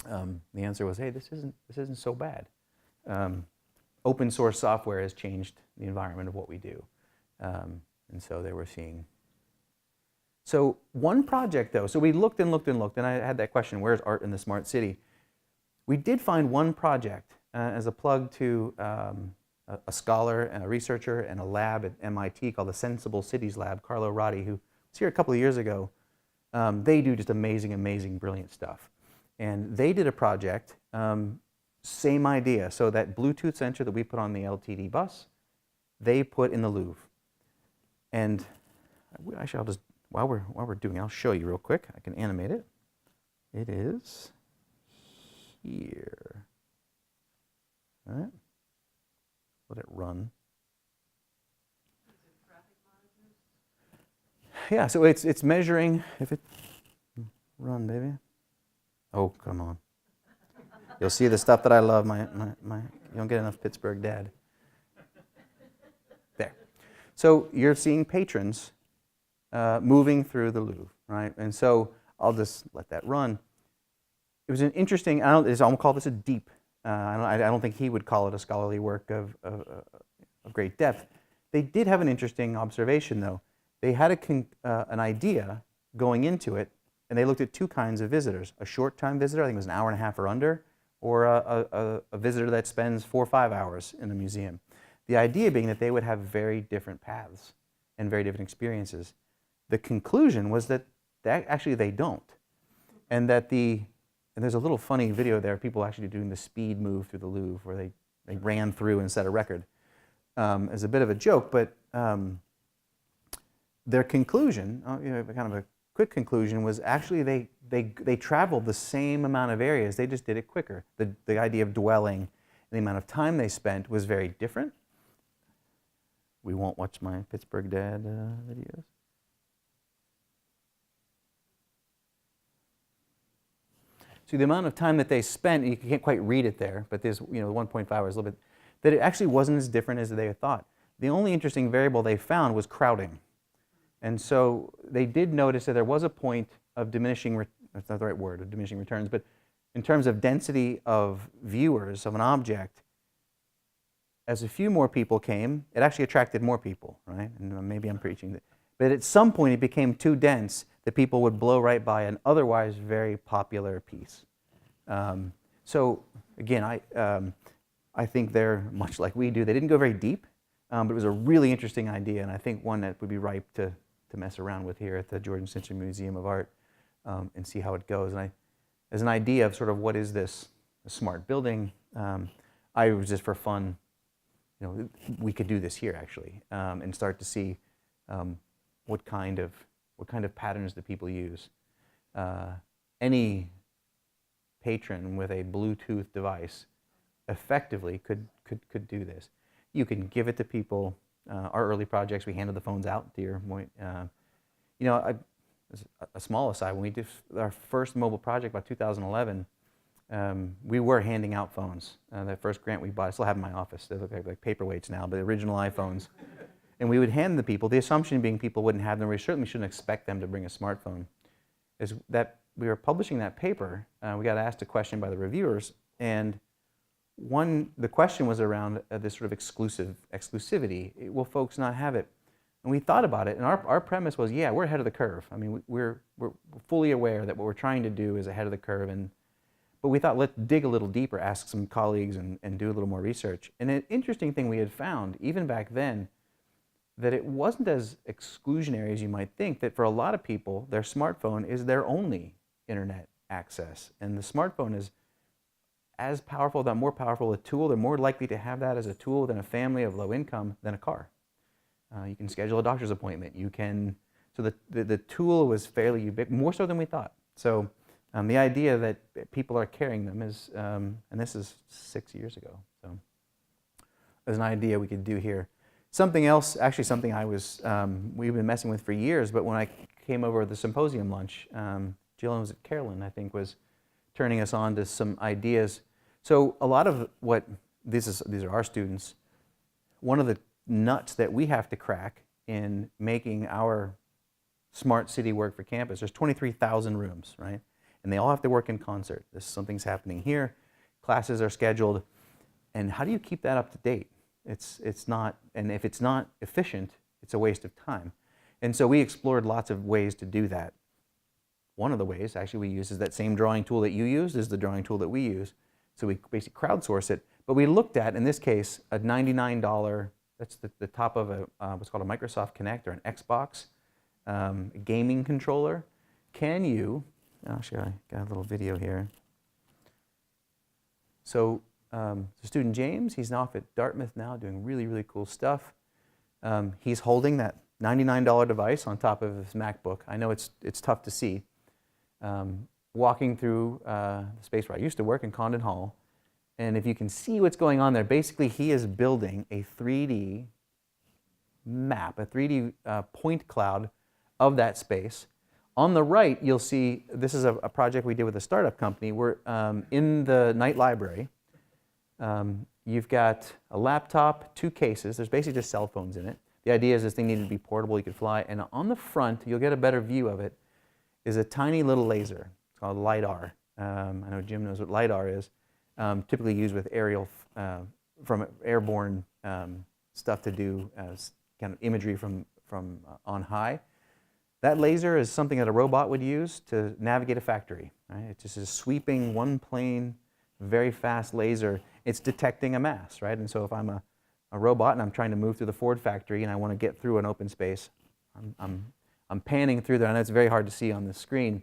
The answer was, hey, this isn't so bad. open source software has changed the environment of what we do. And so they were seeing. So one project though, so we looked and looked and looked, and I had that question, where's art in the smart city? We did find one project as a plug to a scholar and a researcher and a lab at MIT called the Sensible Cities Lab, Carlo Rotti, who was here a couple of years ago. They do just amazing, amazing, brilliant stuff. And they did a project, same idea. So that Bluetooth sensor that we put on the LTD bus, they put in the Louvre. And actually, I'll just, while we're doing it, I'll show you real quick. I can animate it. It is here. All right. Let it run. Yeah, so it's measuring, if it, run, baby. Oh, come on. You'll see the stuff that I love, you don't get enough Pittsburgh dad. There. So you're seeing patrons moving through the Louvre, right? And so I'll just let that run. It was an interesting, I'll call this a deep, I don't think he would call it a scholarly work of great depth. They did have an interesting observation though. They had an idea going into it, and they looked at two kinds of visitors. A short-time visitor, I think it was an hour and a half or under, or a visitor that spends 4 or 5 hours in the museum. The idea being that they would have very different paths and very different experiences. The conclusion was that actually they don't. And that and there's a little funny video there, people actually doing the speed move through the Louvre, where they ran through and set a record. As a bit of a joke, but their conclusion, kind of a quick conclusion, was actually they traveled the same amount of areas, they just did it quicker. The idea of dwelling and the amount of time they spent was very different. We won't watch my Pittsburgh Dad videos. So the amount of time that they spent, you can't quite read it there, but there's 1.5 hours, a little bit, that it actually wasn't as different as they had thought. The only interesting variable they found was crowding. And so they did notice that there was a point of diminishing, that's not the right word, of diminishing returns, but in terms of density of viewers of an object, as a few more people came, it actually attracted more people, right? And maybe I'm preaching that. But at some point it became too dense that people would blow right by an otherwise very popular piece. So again, I think they're much like we do. They didn't go very deep, but it was a really interesting idea, and I think one that would be ripe to mess around with here at the George and Schnitzer Museum of Art and see how it goes. And as an idea of sort of what is this a smart building, I was just for fun, we could do this here actually, and start to see what kind of patterns do people use. Any patron with a Bluetooth device effectively could do this. You can give it to people. Our early projects, we handed the phones out, to your point. A small aside, when we did our first mobile project about 2011, we were handing out phones. That first grant we bought, I still have in my office. They look like paperweights now, but original iPhones. And we would hand the people, the assumption being people wouldn't have them. We certainly shouldn't expect them to bring a smartphone. Is that we were publishing that paper, we got asked a question by the reviewers, and the question was around this sort of exclusivity. Will folks not have it? And we thought about it, and our premise was, yeah, we're ahead of the curve. I mean, we're fully aware that what we're trying to do is ahead of the curve, but we thought, let's dig a little deeper, ask some colleagues, and do a little more research. And an interesting thing we had found, even back then, that it wasn't as exclusionary as you might think, that for a lot of people, their smartphone is their only internet access. And the smartphone is as powerful, if not more powerful, a tool. They're more likely to have that as a tool than a family of low income than a car. You can schedule a doctor's appointment. So the tool was fairly ubiquitous, more so than we thought. So the idea that people are carrying them is, and this is 6 years ago, so there's an idea we could do here. Something else, actually something we've been messing with for years, but when I came over at the symposium lunch, Jill was at Carolyn, I think, was turning us on to some ideas. So a lot of these are our students, one of the nuts that we have to crack in making our smart city work for campus, there's 23,000 rooms, right? And they all have to work in concert. Something's happening here, classes are scheduled, And how do you keep that up to date? It's not, and if it's not efficient, it's a waste of time. And so we explored lots of ways to do that. One of the ways actually we use is that same drawing tool that you used is the drawing tool that we use. So we basically crowdsource it. But we looked at, in this case, a $99, that's the top of a what's called a Microsoft Kinect or an Xbox gaming controller. Can you, actually I got a little video here. So the student James, he's off at Dartmouth now doing really, really cool stuff. He's holding that $99 device on top of his MacBook. I know it's tough to see. Walking through the space where I used to work in Condon Hall. And if you can see what's going on there, basically he is building a 3D map, a 3D point cloud of that space. On the right, you'll see, this is a project we did with a startup company. We're in the Knight Library. You've got a laptop, 2 cases. There's basically just cell phones in it. The idea is this thing needed to be portable, you could fly. And on the front, you'll get a better view of it, is a tiny little laser. It's called LiDAR. I know Jim knows what LiDAR is. Typically used with aerial, from airborne stuff to do kind of imagery from on high. That laser is something that a robot would use to navigate a factory. Right? It's just a sweeping, one plane, very fast laser. It's detecting a mass, right? And so if I'm a robot and I'm trying to move through the Ford factory and I want to get through an open space, I'm panning through there. I know it's very hard to see on the screen,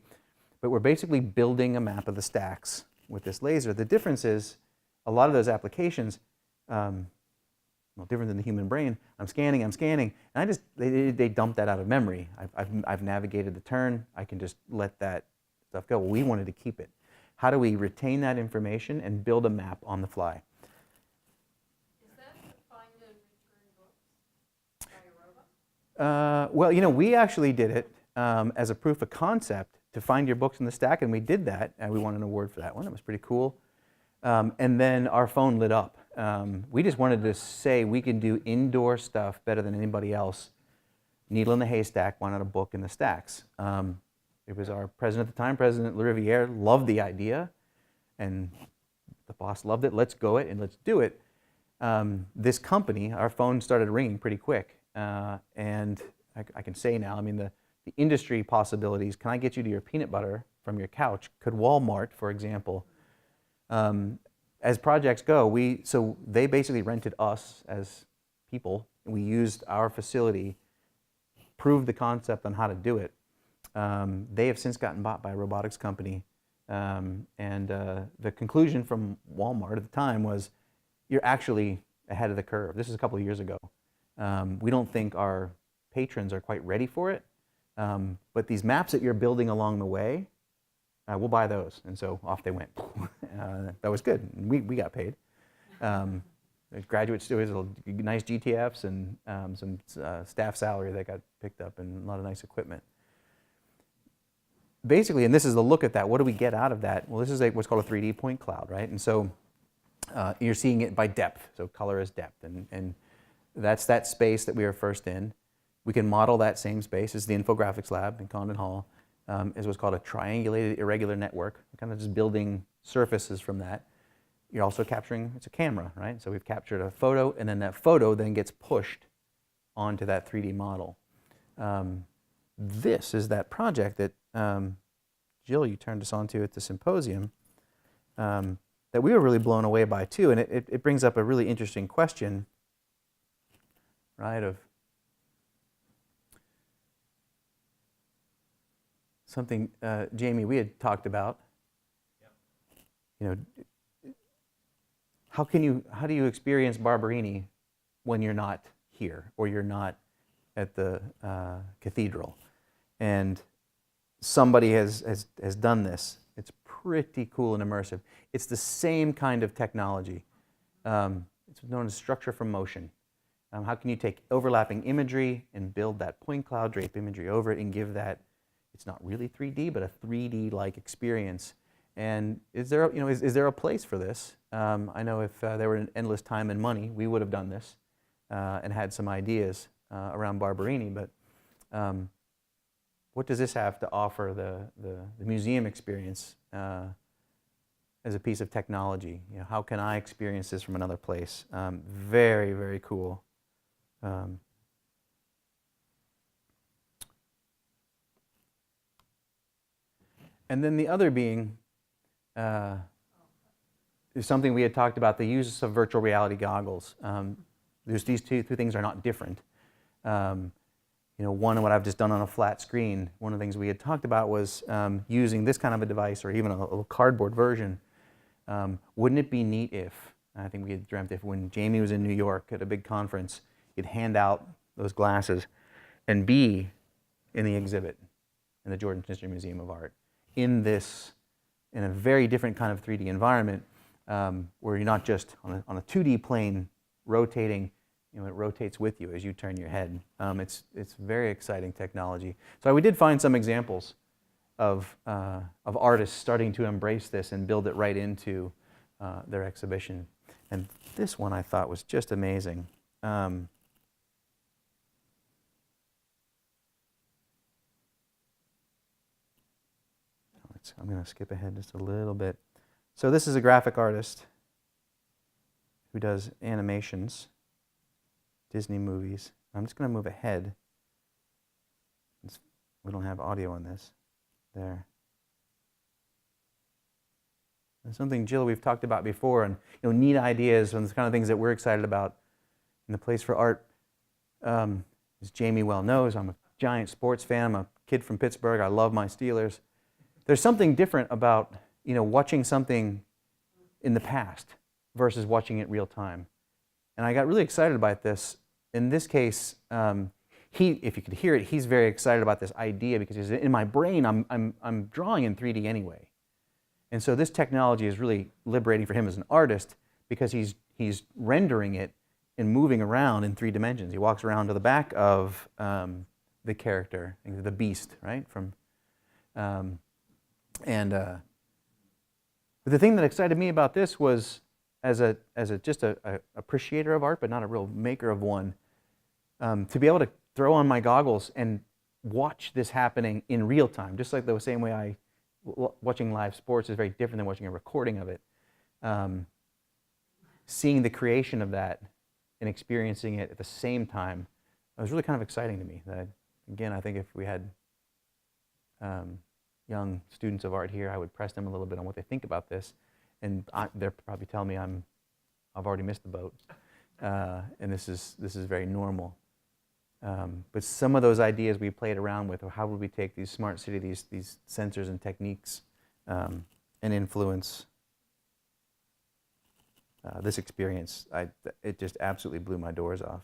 but we're basically building a map of the stacks with this laser. The difference is a lot of those applications, well, different than the human brain. I'm scanning, and they dump that out of memory. I've navigated the turn. I can just let that stuff go. Well, we wanted to keep it. How do we retain that information and build a map on the fly? Is that to find and return books by a robot? Well, you know, we actually did it as a proof of concept to find your books in the stack, and we did that, and we won an award for that one. That was pretty cool. And then our phone lit up. We just wanted to say we can do indoor stuff better than anybody else. Needle in the haystack, why not a book in the stacks? It was our president at the time, President Riviere, loved the idea, and the boss loved it. Let's go it and let's do it. This company, our phone started ringing pretty quick, and I can say now, I mean, the industry possibilities, can I get you to your peanut butter from your couch? Could Walmart, for example? As projects go, so they basically rented us as people, and we used our facility, proved the concept on how to do it. They have since gotten bought by a robotics company, and the conclusion from Walmart at the time was, you're actually ahead of the curve. This is a couple of years ago. We don't think our patrons are quite ready for it, but these maps that you're building along the way, we'll buy those. And so off they went. That was good. We got paid. Graduate students, nice GTFs and some staff salary that got picked up and a lot of nice equipment. Basically, and this is the look at that, what do we get out of that? Well, this is what's called a 3D point cloud, right? And so you're seeing it by depth. So color is depth. And that's that space that we were first in. We can model that same space as the infographics lab in Condon Hall. Is what's called a triangulated irregular network. We're kind of just building surfaces from that. You're also capturing, it's a camera, right? So we've captured a photo, and then that photo then gets pushed onto that 3D model. This is that project that Jill, you turned us on to at the symposium, that we were really blown away by too. And it brings up a really interesting question, right, of something, Jamie, we had talked about. You know, how do you experience Barberini when you're not here or you're not at the cathedral? And somebody has done this. It's pretty cool and immersive. It's the same kind of technology. It's known as structure from motion. How can you take overlapping imagery and build that point cloud, drape imagery over it, and give that, it's not really 3D, but a 3D-like experience. And is there, you know, is there a place for this? I know if there were an endless time and money, we would have done this and had some ideas around Barberini. But what does this have to offer the museum experience as a piece of technology. You know, how can I experience this from another place? Very, very cool. And then the other being is something we had talked about, the use of virtual reality goggles. These two things are not different. You know, one, what I've just done on a flat screen, one of the things we had talked about was using this kind of a device, or even a little cardboard version. Wouldn't it be neat if, I think we had dreamt if when Jamie was in New York at a big conference, he'd hand out those glasses and be in the exhibit in the Jordan Schnitzer Museum of Art, in a very different kind of 3D environment, where you're not just on a 2D plane rotating. You know, it rotates with you as you turn your head. It's very exciting technology. So we did find some examples of artists starting to embrace this and build it right into their exhibition. And this one I thought was just amazing. I'm going to skip ahead just a little bit. So this is a graphic artist who does animations, Disney movies. I'm just going to move ahead. We don't have audio on this. There. And something, Jill, we've talked about before, and neat ideas and the kind of things that we're excited about in the Place for Art. As Jamie well knows, I'm a giant sports fan. I'm a kid from Pittsburgh. I love my Steelers. There's something different about watching something in the past versus watching it real time. And I got really excited about this. In this case, if you could hear it, he's very excited about this idea because in my brain, I'm drawing in 3D anyway. And so this technology is really liberating for him as an artist because he's rendering it and moving around in 3 dimensions. He walks around to the back of the character, the beast, right? But the thing that excited me about this was, as just a appreciator of art, but not a real maker of one, to be able to throw on my goggles and watch this happening in real time, just like the same way watching live sports is very different than watching a recording of it. Seeing the creation of that and experiencing it at the same time, it was really kind of exciting to me. That, again, I think if we had young students of art here, I would press them a little bit on what they think about this, and they're probably telling me I've already missed the boat, and this is very normal. But some of those ideas we played around with, or how would we take these smart city, these sensors and techniques, and influence this experience, it just absolutely blew my doors off.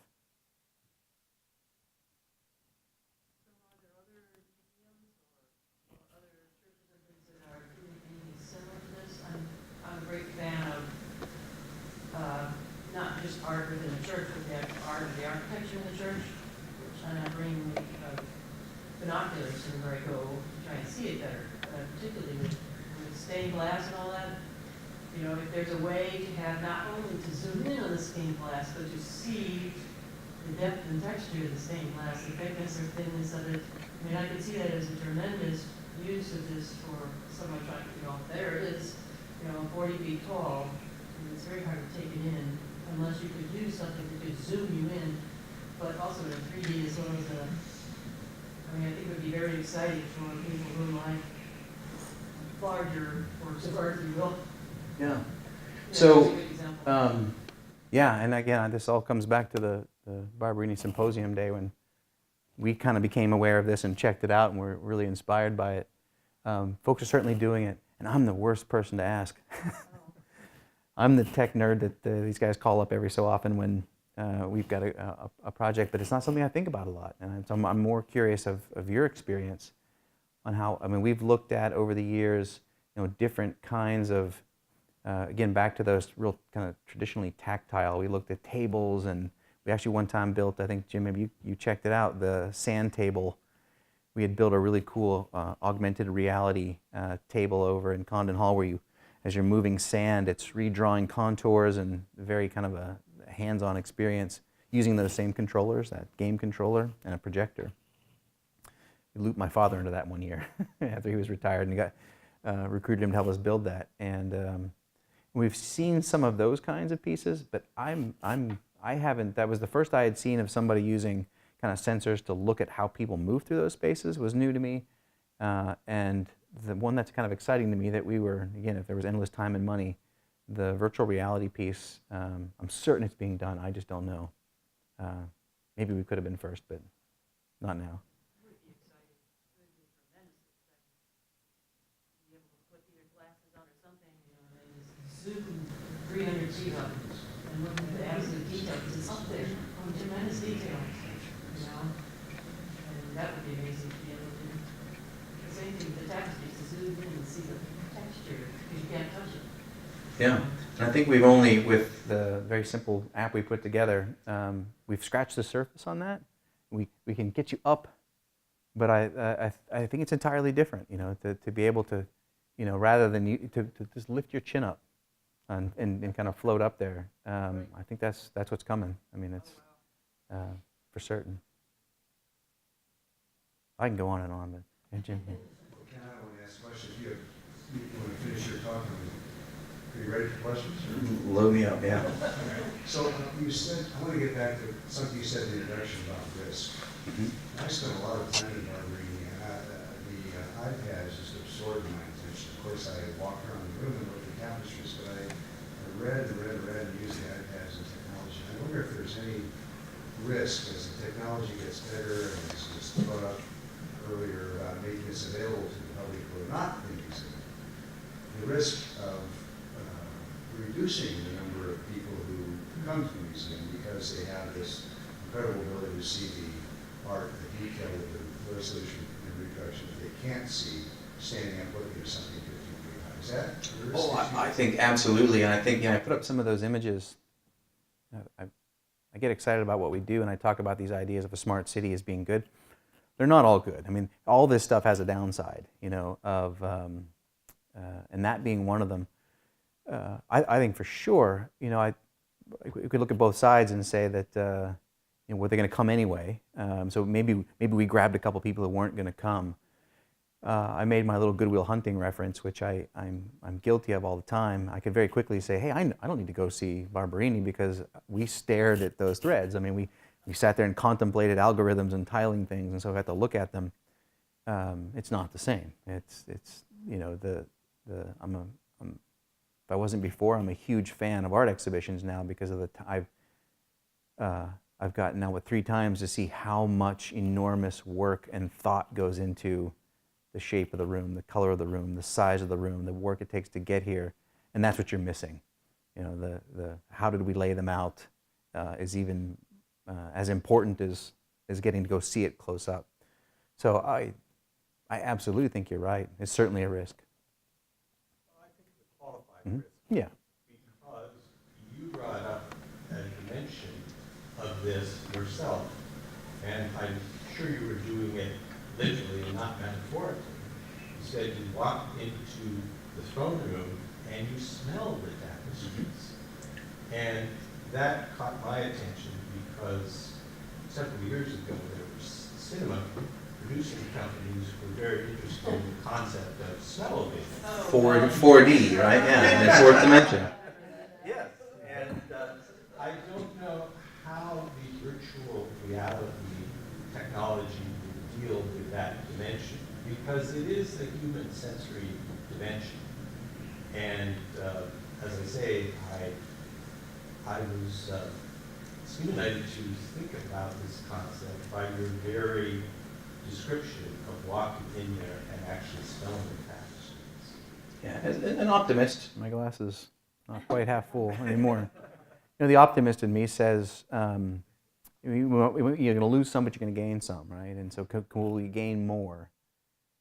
Not just art within the church, but we have art of the architecture in the church, and I bring binoculars whenever I go to try and see it better, particularly with stained glass and all that. If there's a way to have not only to zoom in on the stained glass, but to see the depth and texture of the stained glass, the thickness or thinness of it. I can see that as a tremendous use of this for someone trying to, there it is, 40 feet tall, and it's very hard to take it in unless you could do something that could zoom you in, but also in 3D as well as I think it would be very exciting for people who like larger works of art, if you will. Yeah. That's So, a good example. yeah, and again, this all comes back to the Barberini Symposium day when we kind of became aware of this and checked it out, and we're really inspired by it. Folks are certainly doing it, and I'm the worst person to ask. I'm the tech nerd that these guys call up every so often when we've got a project, but it's not something I think about a lot. And so I'm more curious of your experience on how, we've looked at over the years, different kinds of, again, back to those real kind of traditionally tactile. We looked at tables, and we actually one time built, I think, Jim, maybe you checked it out, the sand table. We had built a really cool augmented reality table over in Condon Hall where as you're moving sand, it's redrawing contours and very kind of a hands-on experience using those same controllers, that game controller and a projector. We looped my father into that one year after he was retired, and recruited him to help us build that. And we've seen some of those kinds of pieces, but I haven't. That was the first I had seen of somebody using kind of sensors to look at how people move through those spaces. Was new to me, and the one that's kind of exciting to me that we were, again, if there was endless time and money, the virtual reality piece. I'm certain it's being done. I just don't know. Maybe we could have been first, but not now. Zoom 300 feet up and look at the absolute detail, because it's up there, on tremendous detail, you know? And that would be amazing to be able to do. The same thing with the tapestries, to zoom in and see the texture, because you can't touch it. Yeah, and I think we've only, with the very simple app we put together, we've scratched the surface on that. We can get you up, but I think it's entirely different, you know, to be able to, you know, rather than to just lift your chin up and kind of float up there. I think that's what's coming. I mean, it's for certain. I can go on and on, but Jim. Ken, I want to ask a question. If you want to finish your talk, are you ready for questions? Load me up, yeah. So you said, I want to get back to something you said in the introduction about risk. I spent a lot of time in Barberini, and the iPads just absorbed my attention. Of course, I walked around the room and looked at tapestries, but I read and used the iPads and technology. I wonder if there's any risk as the technology gets better, and as was brought up earlier about making this available to the public who are not in museum, the risk of reducing the number of people who come to the museum because they have this incredible ability to see the art, the detail of the resolution and reproduction that they can't see standing up looking at something 15 feet high. Is that a risk? Oh, I think absolutely, and I think, I put up some of those images. I get excited about what we do, and I talk about these ideas of a smart city as being good. They're not all good. I mean, all this stuff has a downside, you know, and that being one of them. I think for sure, you know, we could look at both sides and say that, you know, were they going to come anyway? So maybe we grabbed a couple people who weren't going to come. I made my little Goodwill Hunting reference, which I'm guilty of all the time. I could very quickly say, hey, I don't need to go see Barberini because we stared at those threads. I mean, we sat there and contemplated algorithms and tiling things, and so I had to look at them. It's not the same. It's you know, if I wasn't before, I'm a huge fan of art exhibitions now because of I've gotten now 3 times to see how much enormous work and thought goes into the shape of the room, the color of the room, the size of the room, the work it takes to get here, and that's what you're missing. You know, the how did we lay them out is even as important as getting to go see it close up. So I absolutely think you're right. It's certainly a risk. I think it's a qualified Mm-hmm. risk. Yeah. Because you brought up a dimension of this yourself, and I'm sure you were doing it literally and not metaphorically. You said you walked into the throne room and you smelled the tapestries. And that caught my attention because several years ago there was cinema producing companies were very interested in the concept of smell-o-vision. 4D, right? Yeah, and it's fourth dimension. Yes, and I don't know how the virtual reality technology will deal with that dimension, because it is the human sensory dimension. And as I say, I was stimulated to think about this concept by your very description of walking in there and actually smelling the tapestries. Yeah, as an optimist, my glass is not quite half full anymore. You know, the optimist in me says, you're going to lose some, but you're going to gain some, right? And so will we gain more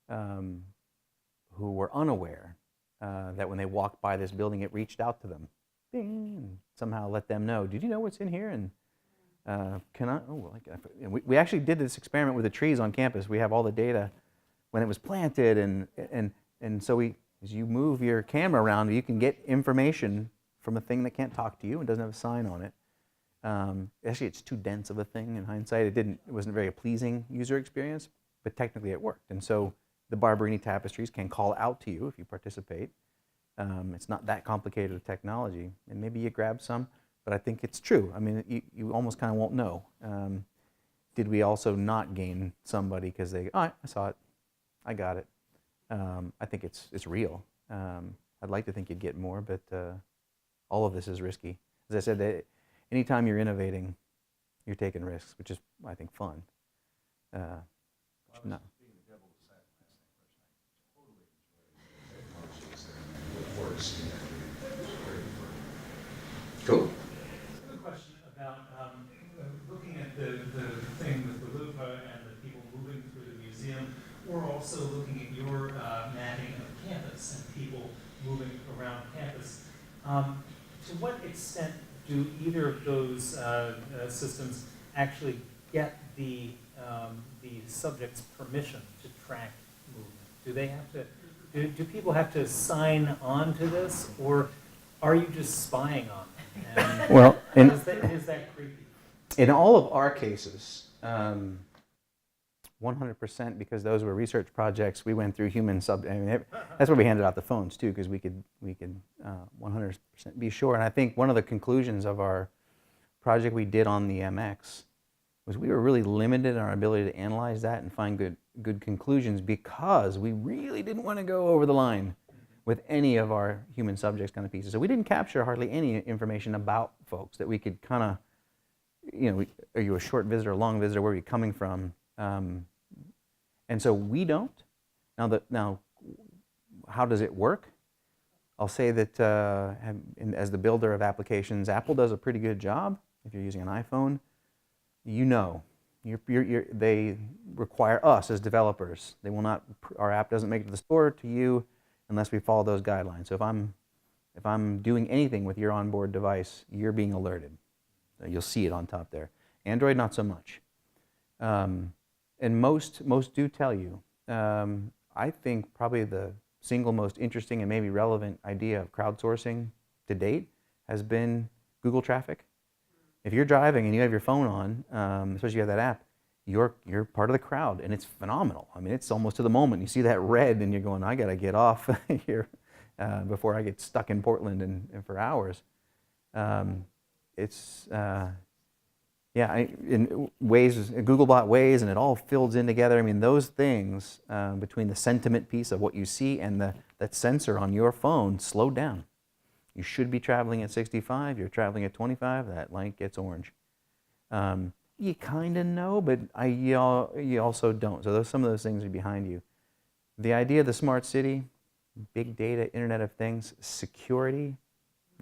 who were unaware that when they walked by this building, it reached out to them, bing, and somehow let them know, did you know what's in here? And we actually did this experiment with the trees on campus. We have all the data when it was planted, and so as you move your camera around, you can get information from a thing that can't talk to you and doesn't have a sign on it. Actually, it's too dense of a thing in hindsight. It wasn't a very pleasing user experience, but technically it worked. And so the Barberini tapestries can call out to you if you participate. It's not that complicated with technology, and maybe you grab some, but I think it's true. I mean, you almost kind of won't know. Did we also not gain somebody because they, oh, I saw it, I got it. I think it's real. I'd like to think you'd get more, but all of this is risky. As I said, anytime you're innovating, you're taking risks, which is, I think, fun. No. Cool. A question about looking at the thing with the Louvre and the people moving through the museum, or also looking at your mapping of campus and people moving around campus. To what extent do either of those systems actually get the subject's permission to track movement? Do they have to? Do people have to sign on to this, or are you just spying on them? And Well, is that creepy? in all of our cases, 100%, because those were research projects, we went through human I mean, that's where we handed out the phones too, because we could 100% be sure. And I think one of the conclusions of our project we did on the MX was we were really limited in our ability to analyze that and find good conclusions, because we really didn't want to go over the line with any of our human subjects kind of pieces. So we didn't capture hardly any information about folks that we could kind of, you know, are you a short visitor, a long visitor, where are you coming from? And so we don't. Now, how does it work? I'll say that as the builder of applications, Apple does a pretty good job. If you're using an iPhone, you know, they require us as developers. They will not. Our app doesn't make it to the store to you unless we follow those guidelines. So if I'm doing anything with your onboard device, you're being alerted. You'll see it on top there. Android, not so much. And most do tell you. I think probably the single most interesting and maybe relevant idea of crowdsourcing to date has been Google traffic. If you're driving and you have your phone on, especially if you have that app, you're part of the crowd, and it's phenomenal. I mean, it's almost to the moment. You see that red and you're going, I gotta get off here before I get stuck in Portland and for hours. In Waze, Google bought Waze, and it all fills in together. I mean, those things between the sentiment piece of what you see and that sensor on your phone slowed down. You should be traveling at 65. You're traveling at 25. That light gets orange. You kind of know, but you also don't. So some of those things are behind you. The idea of the smart city, big data, Internet of Things, security,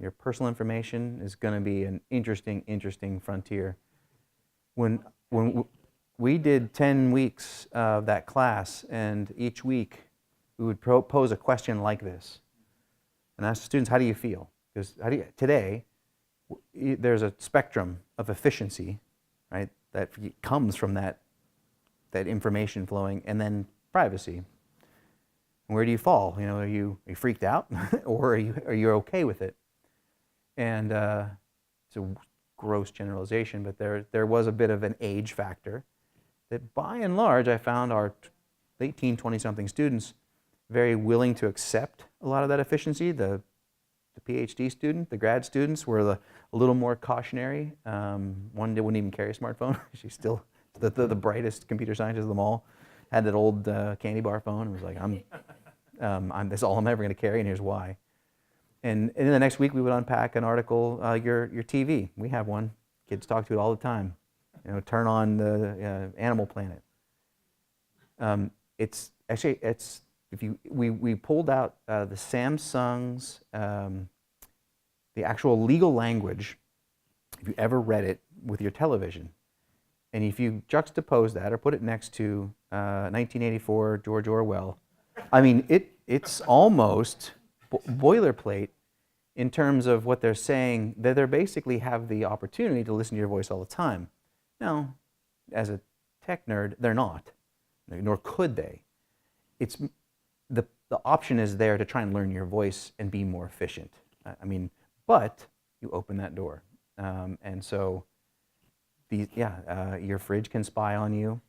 your personal information is going to be an interesting frontier. When we did 10 weeks of that class, and each week we would pose a question like this and ask the students, how do you feel? Because today, there's a spectrum of efficiency, right, that comes from that information flowing, and then privacy. Where do you fall? You know, are you freaked out, or are you okay with it? And it's a gross generalization, but there was a bit of an age factor that, by and large, I found our late teen, 20-something students very willing to accept a lot of that efficiency. The PhD student, the grad students were a little more cautionary. One wouldn't even carry a smartphone. She's still the brightest computer scientist of them all. Had that old candy bar phone and was like, that's all I'm ever going to carry, and here's why. And in the next week, we would unpack an article, your TV. We have one. Kids talk to it all the time. You know, turn on the Animal Planet. We pulled out the Samsung's, the actual legal language, if you ever read it, with your television. And if you juxtapose that or put it next to 1984 George Orwell, I mean, it's almost boilerplate in terms of what they're saying, that they basically have the opportunity to listen to your voice all the time. Now, as a tech nerd, they're not, nor could they. It's the option is there to try and learn your voice and be more efficient. I mean, but you open that door, and so your fridge can spy on you.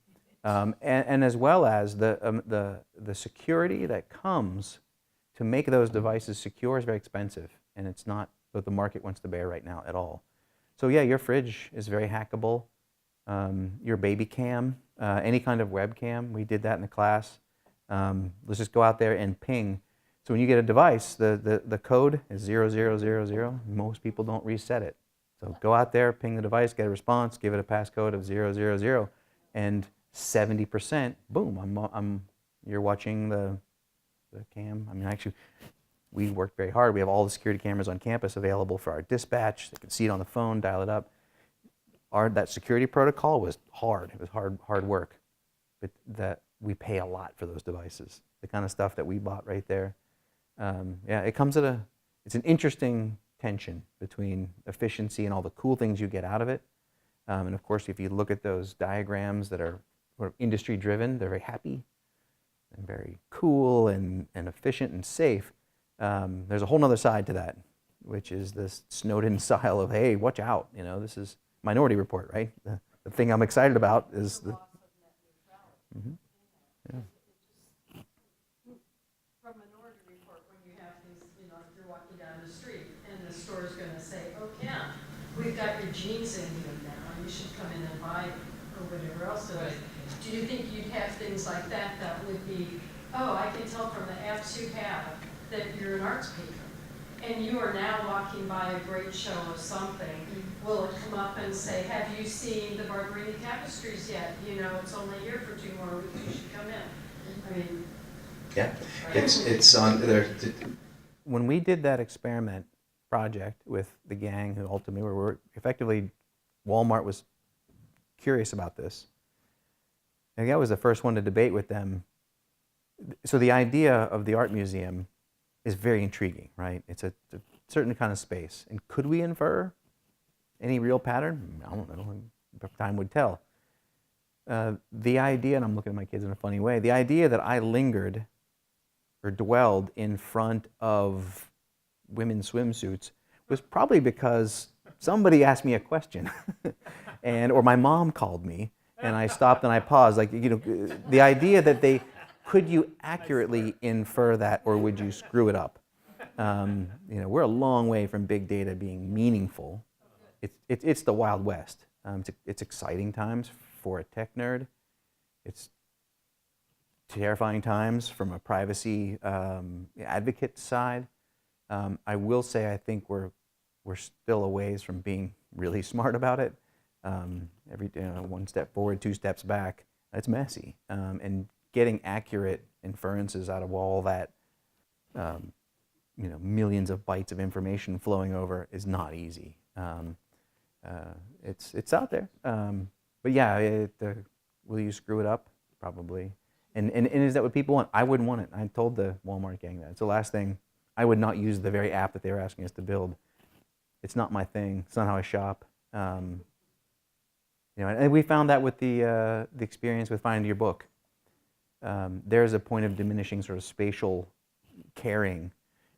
And as well as the security that comes to make those devices secure is very expensive, and it's not what the market wants to bear right now at all. So yeah, your fridge is very hackable. Your baby cam, any kind of webcam, we did that in the class. Let's just go out there and ping. So when you get a device, the code is 0000. Most people don't reset it. So go out there, ping the device, get a response, give it a passcode of 000, and 70%, boom, you're watching the cam. I mean, actually, we worked very hard. We have all the security cameras on campus available for our dispatch. They can see it on the phone, dial it up. That security protocol was hard. It was hard work. But that we pay a lot for those devices. The kind of stuff that we bought right there. Yeah, it comes at it's an interesting tension between efficiency and all the cool things you get out of it. And of course, if you look at those diagrams that are sort of industry driven, they're very happy and very cool and efficient and safe. There's a whole other side to that, which is this Snowden style of, hey, watch out, this is Minority Report, right? The thing I'm excited about is the mm-hmm. Yeah. From Minority Report, when you have these, if you're walking down the street and the store's going to say, oh, Ken, we've got your jeans in here now, you should come in and buy them, or whatever else it is. Do you think you'd have things like that would be, oh, I can tell from the apps you have that you're an arts patron, and you are now walking by a great show of something, will it come up and say, have you seen the Barberini tapestries yet? It's only here for 2 more weeks, you should come in. I mean, yeah, it's on there. When we did that experiment project with the gang who ultimately were effectively, Walmart was curious about this. I think I was the first one to debate with them. So the idea of the art museum is very intriguing, right? It's a certain kind of space. And could we infer any real pattern? I don't know. Time would tell. The idea, and I'm looking at my kids in a funny way, the idea that I lingered or dwelled in front of women's swimsuits was probably because somebody asked me a question or my mom called me and I stopped and I paused. Like, the idea that could you accurately infer that or would you screw it up? We're a long way from big data being meaningful. It's the Wild West. It's exciting times for a tech nerd. It's terrifying times from a privacy advocate side. I will say I think we're still a ways from being really smart about it. One step forward, 2 steps back. It's messy, and getting accurate inferences out of all that, millions of bytes of information flowing over is not easy. It's out there, but yeah, will you screw it up? Probably. And is that what people want? I wouldn't want it. I told the Walmart gang that. It's the last thing. I would not use the very app that they were asking us to build. It's not my thing. It's not how I shop. And we found that with the experience with finding your book. There's a point of diminishing sort of spatial caring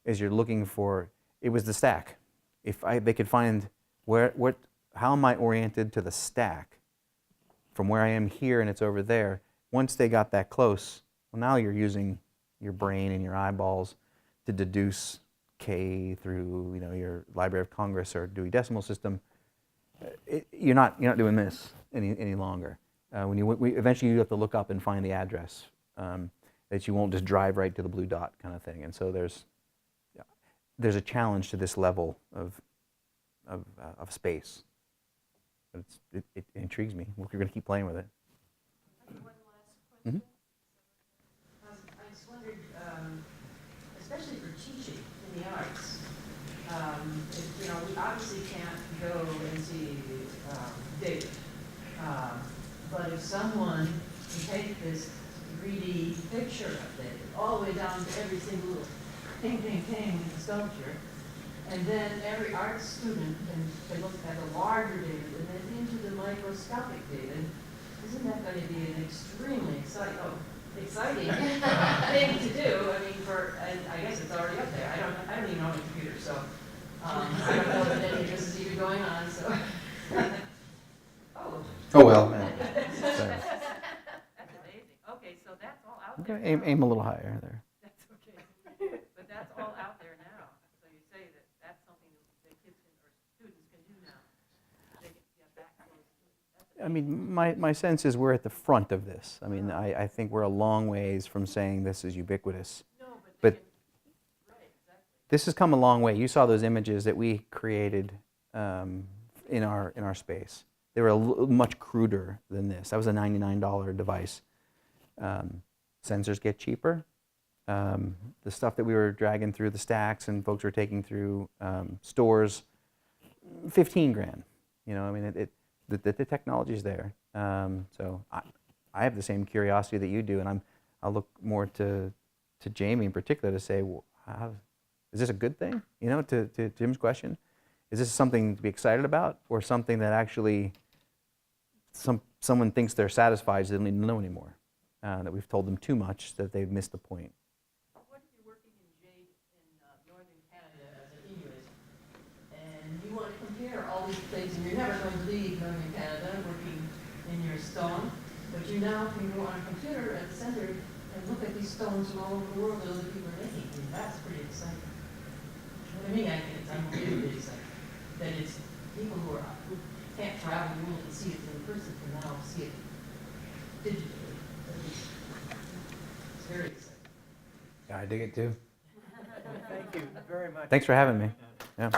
as you're looking for. It was the stack. If they could find how am I oriented to the stack from where I am here and it's over there. Once they got that close, well, now you're using your brain and your eyeballs to deduce K through your Library of Congress or Dewey Decimal System. You're not doing this any longer. Eventually you have to look up and find the address that you won't just drive right to the blue dot kind of thing. And so there's a challenge to this level of space. But it intrigues me. We're going to keep playing with it. one last question. I just wondered, especially for teaching in the arts, we obviously can't go and see data, but if someone can take this 3D picture of it all the way down to every single little thing in the sculpture, and then every art student can look at the larger data and then into the microscopic data, isn't that going to be an extremely exciting thing to do? I mean, and I guess it's already up there. I don't even own a computer, so I don't know that any of this is even going on. So, Oh well. Aim a little higher there. That's okay. But that's all out there now. So you say that that's something that kids can, or students can do now. They can get back close. I mean, my sense is we're at the front of this. I mean, I think we're a long ways from saying this is ubiquitous. No, But right, exactly. this has come a long way. You saw those images that we created in our space. They were much cruder than this. That was a $99 device. Sensors get cheaper. The stuff that we were dragging through the stacks and folks were taking through stores, 15 grand. You know, I mean, the technology's there. So I have the same curiosity that you do, and I'll look more to Jamie in particular to say, well, is this a good thing? You know, to Jim's question, is this something to be excited about, or something that actually someone thinks they're satisfied, so they don't need to know anymore? That we've told them too much, that they've missed the point. What if you're working in Jade in northern Canada as a linguist, and you want to compare all these things, and you're never going to leave northern Canada working in your stone, but you now can go on a computer at the center and look at these stones from all over the world that other people are making. And that's pretty exciting. What I mean, I think it's unbelievably exciting that it's people who can't travel the world and see it in person can now see it digitally. It's very exciting. Yeah, I dig it too. Thank you very much. Thanks for having me. Yeah.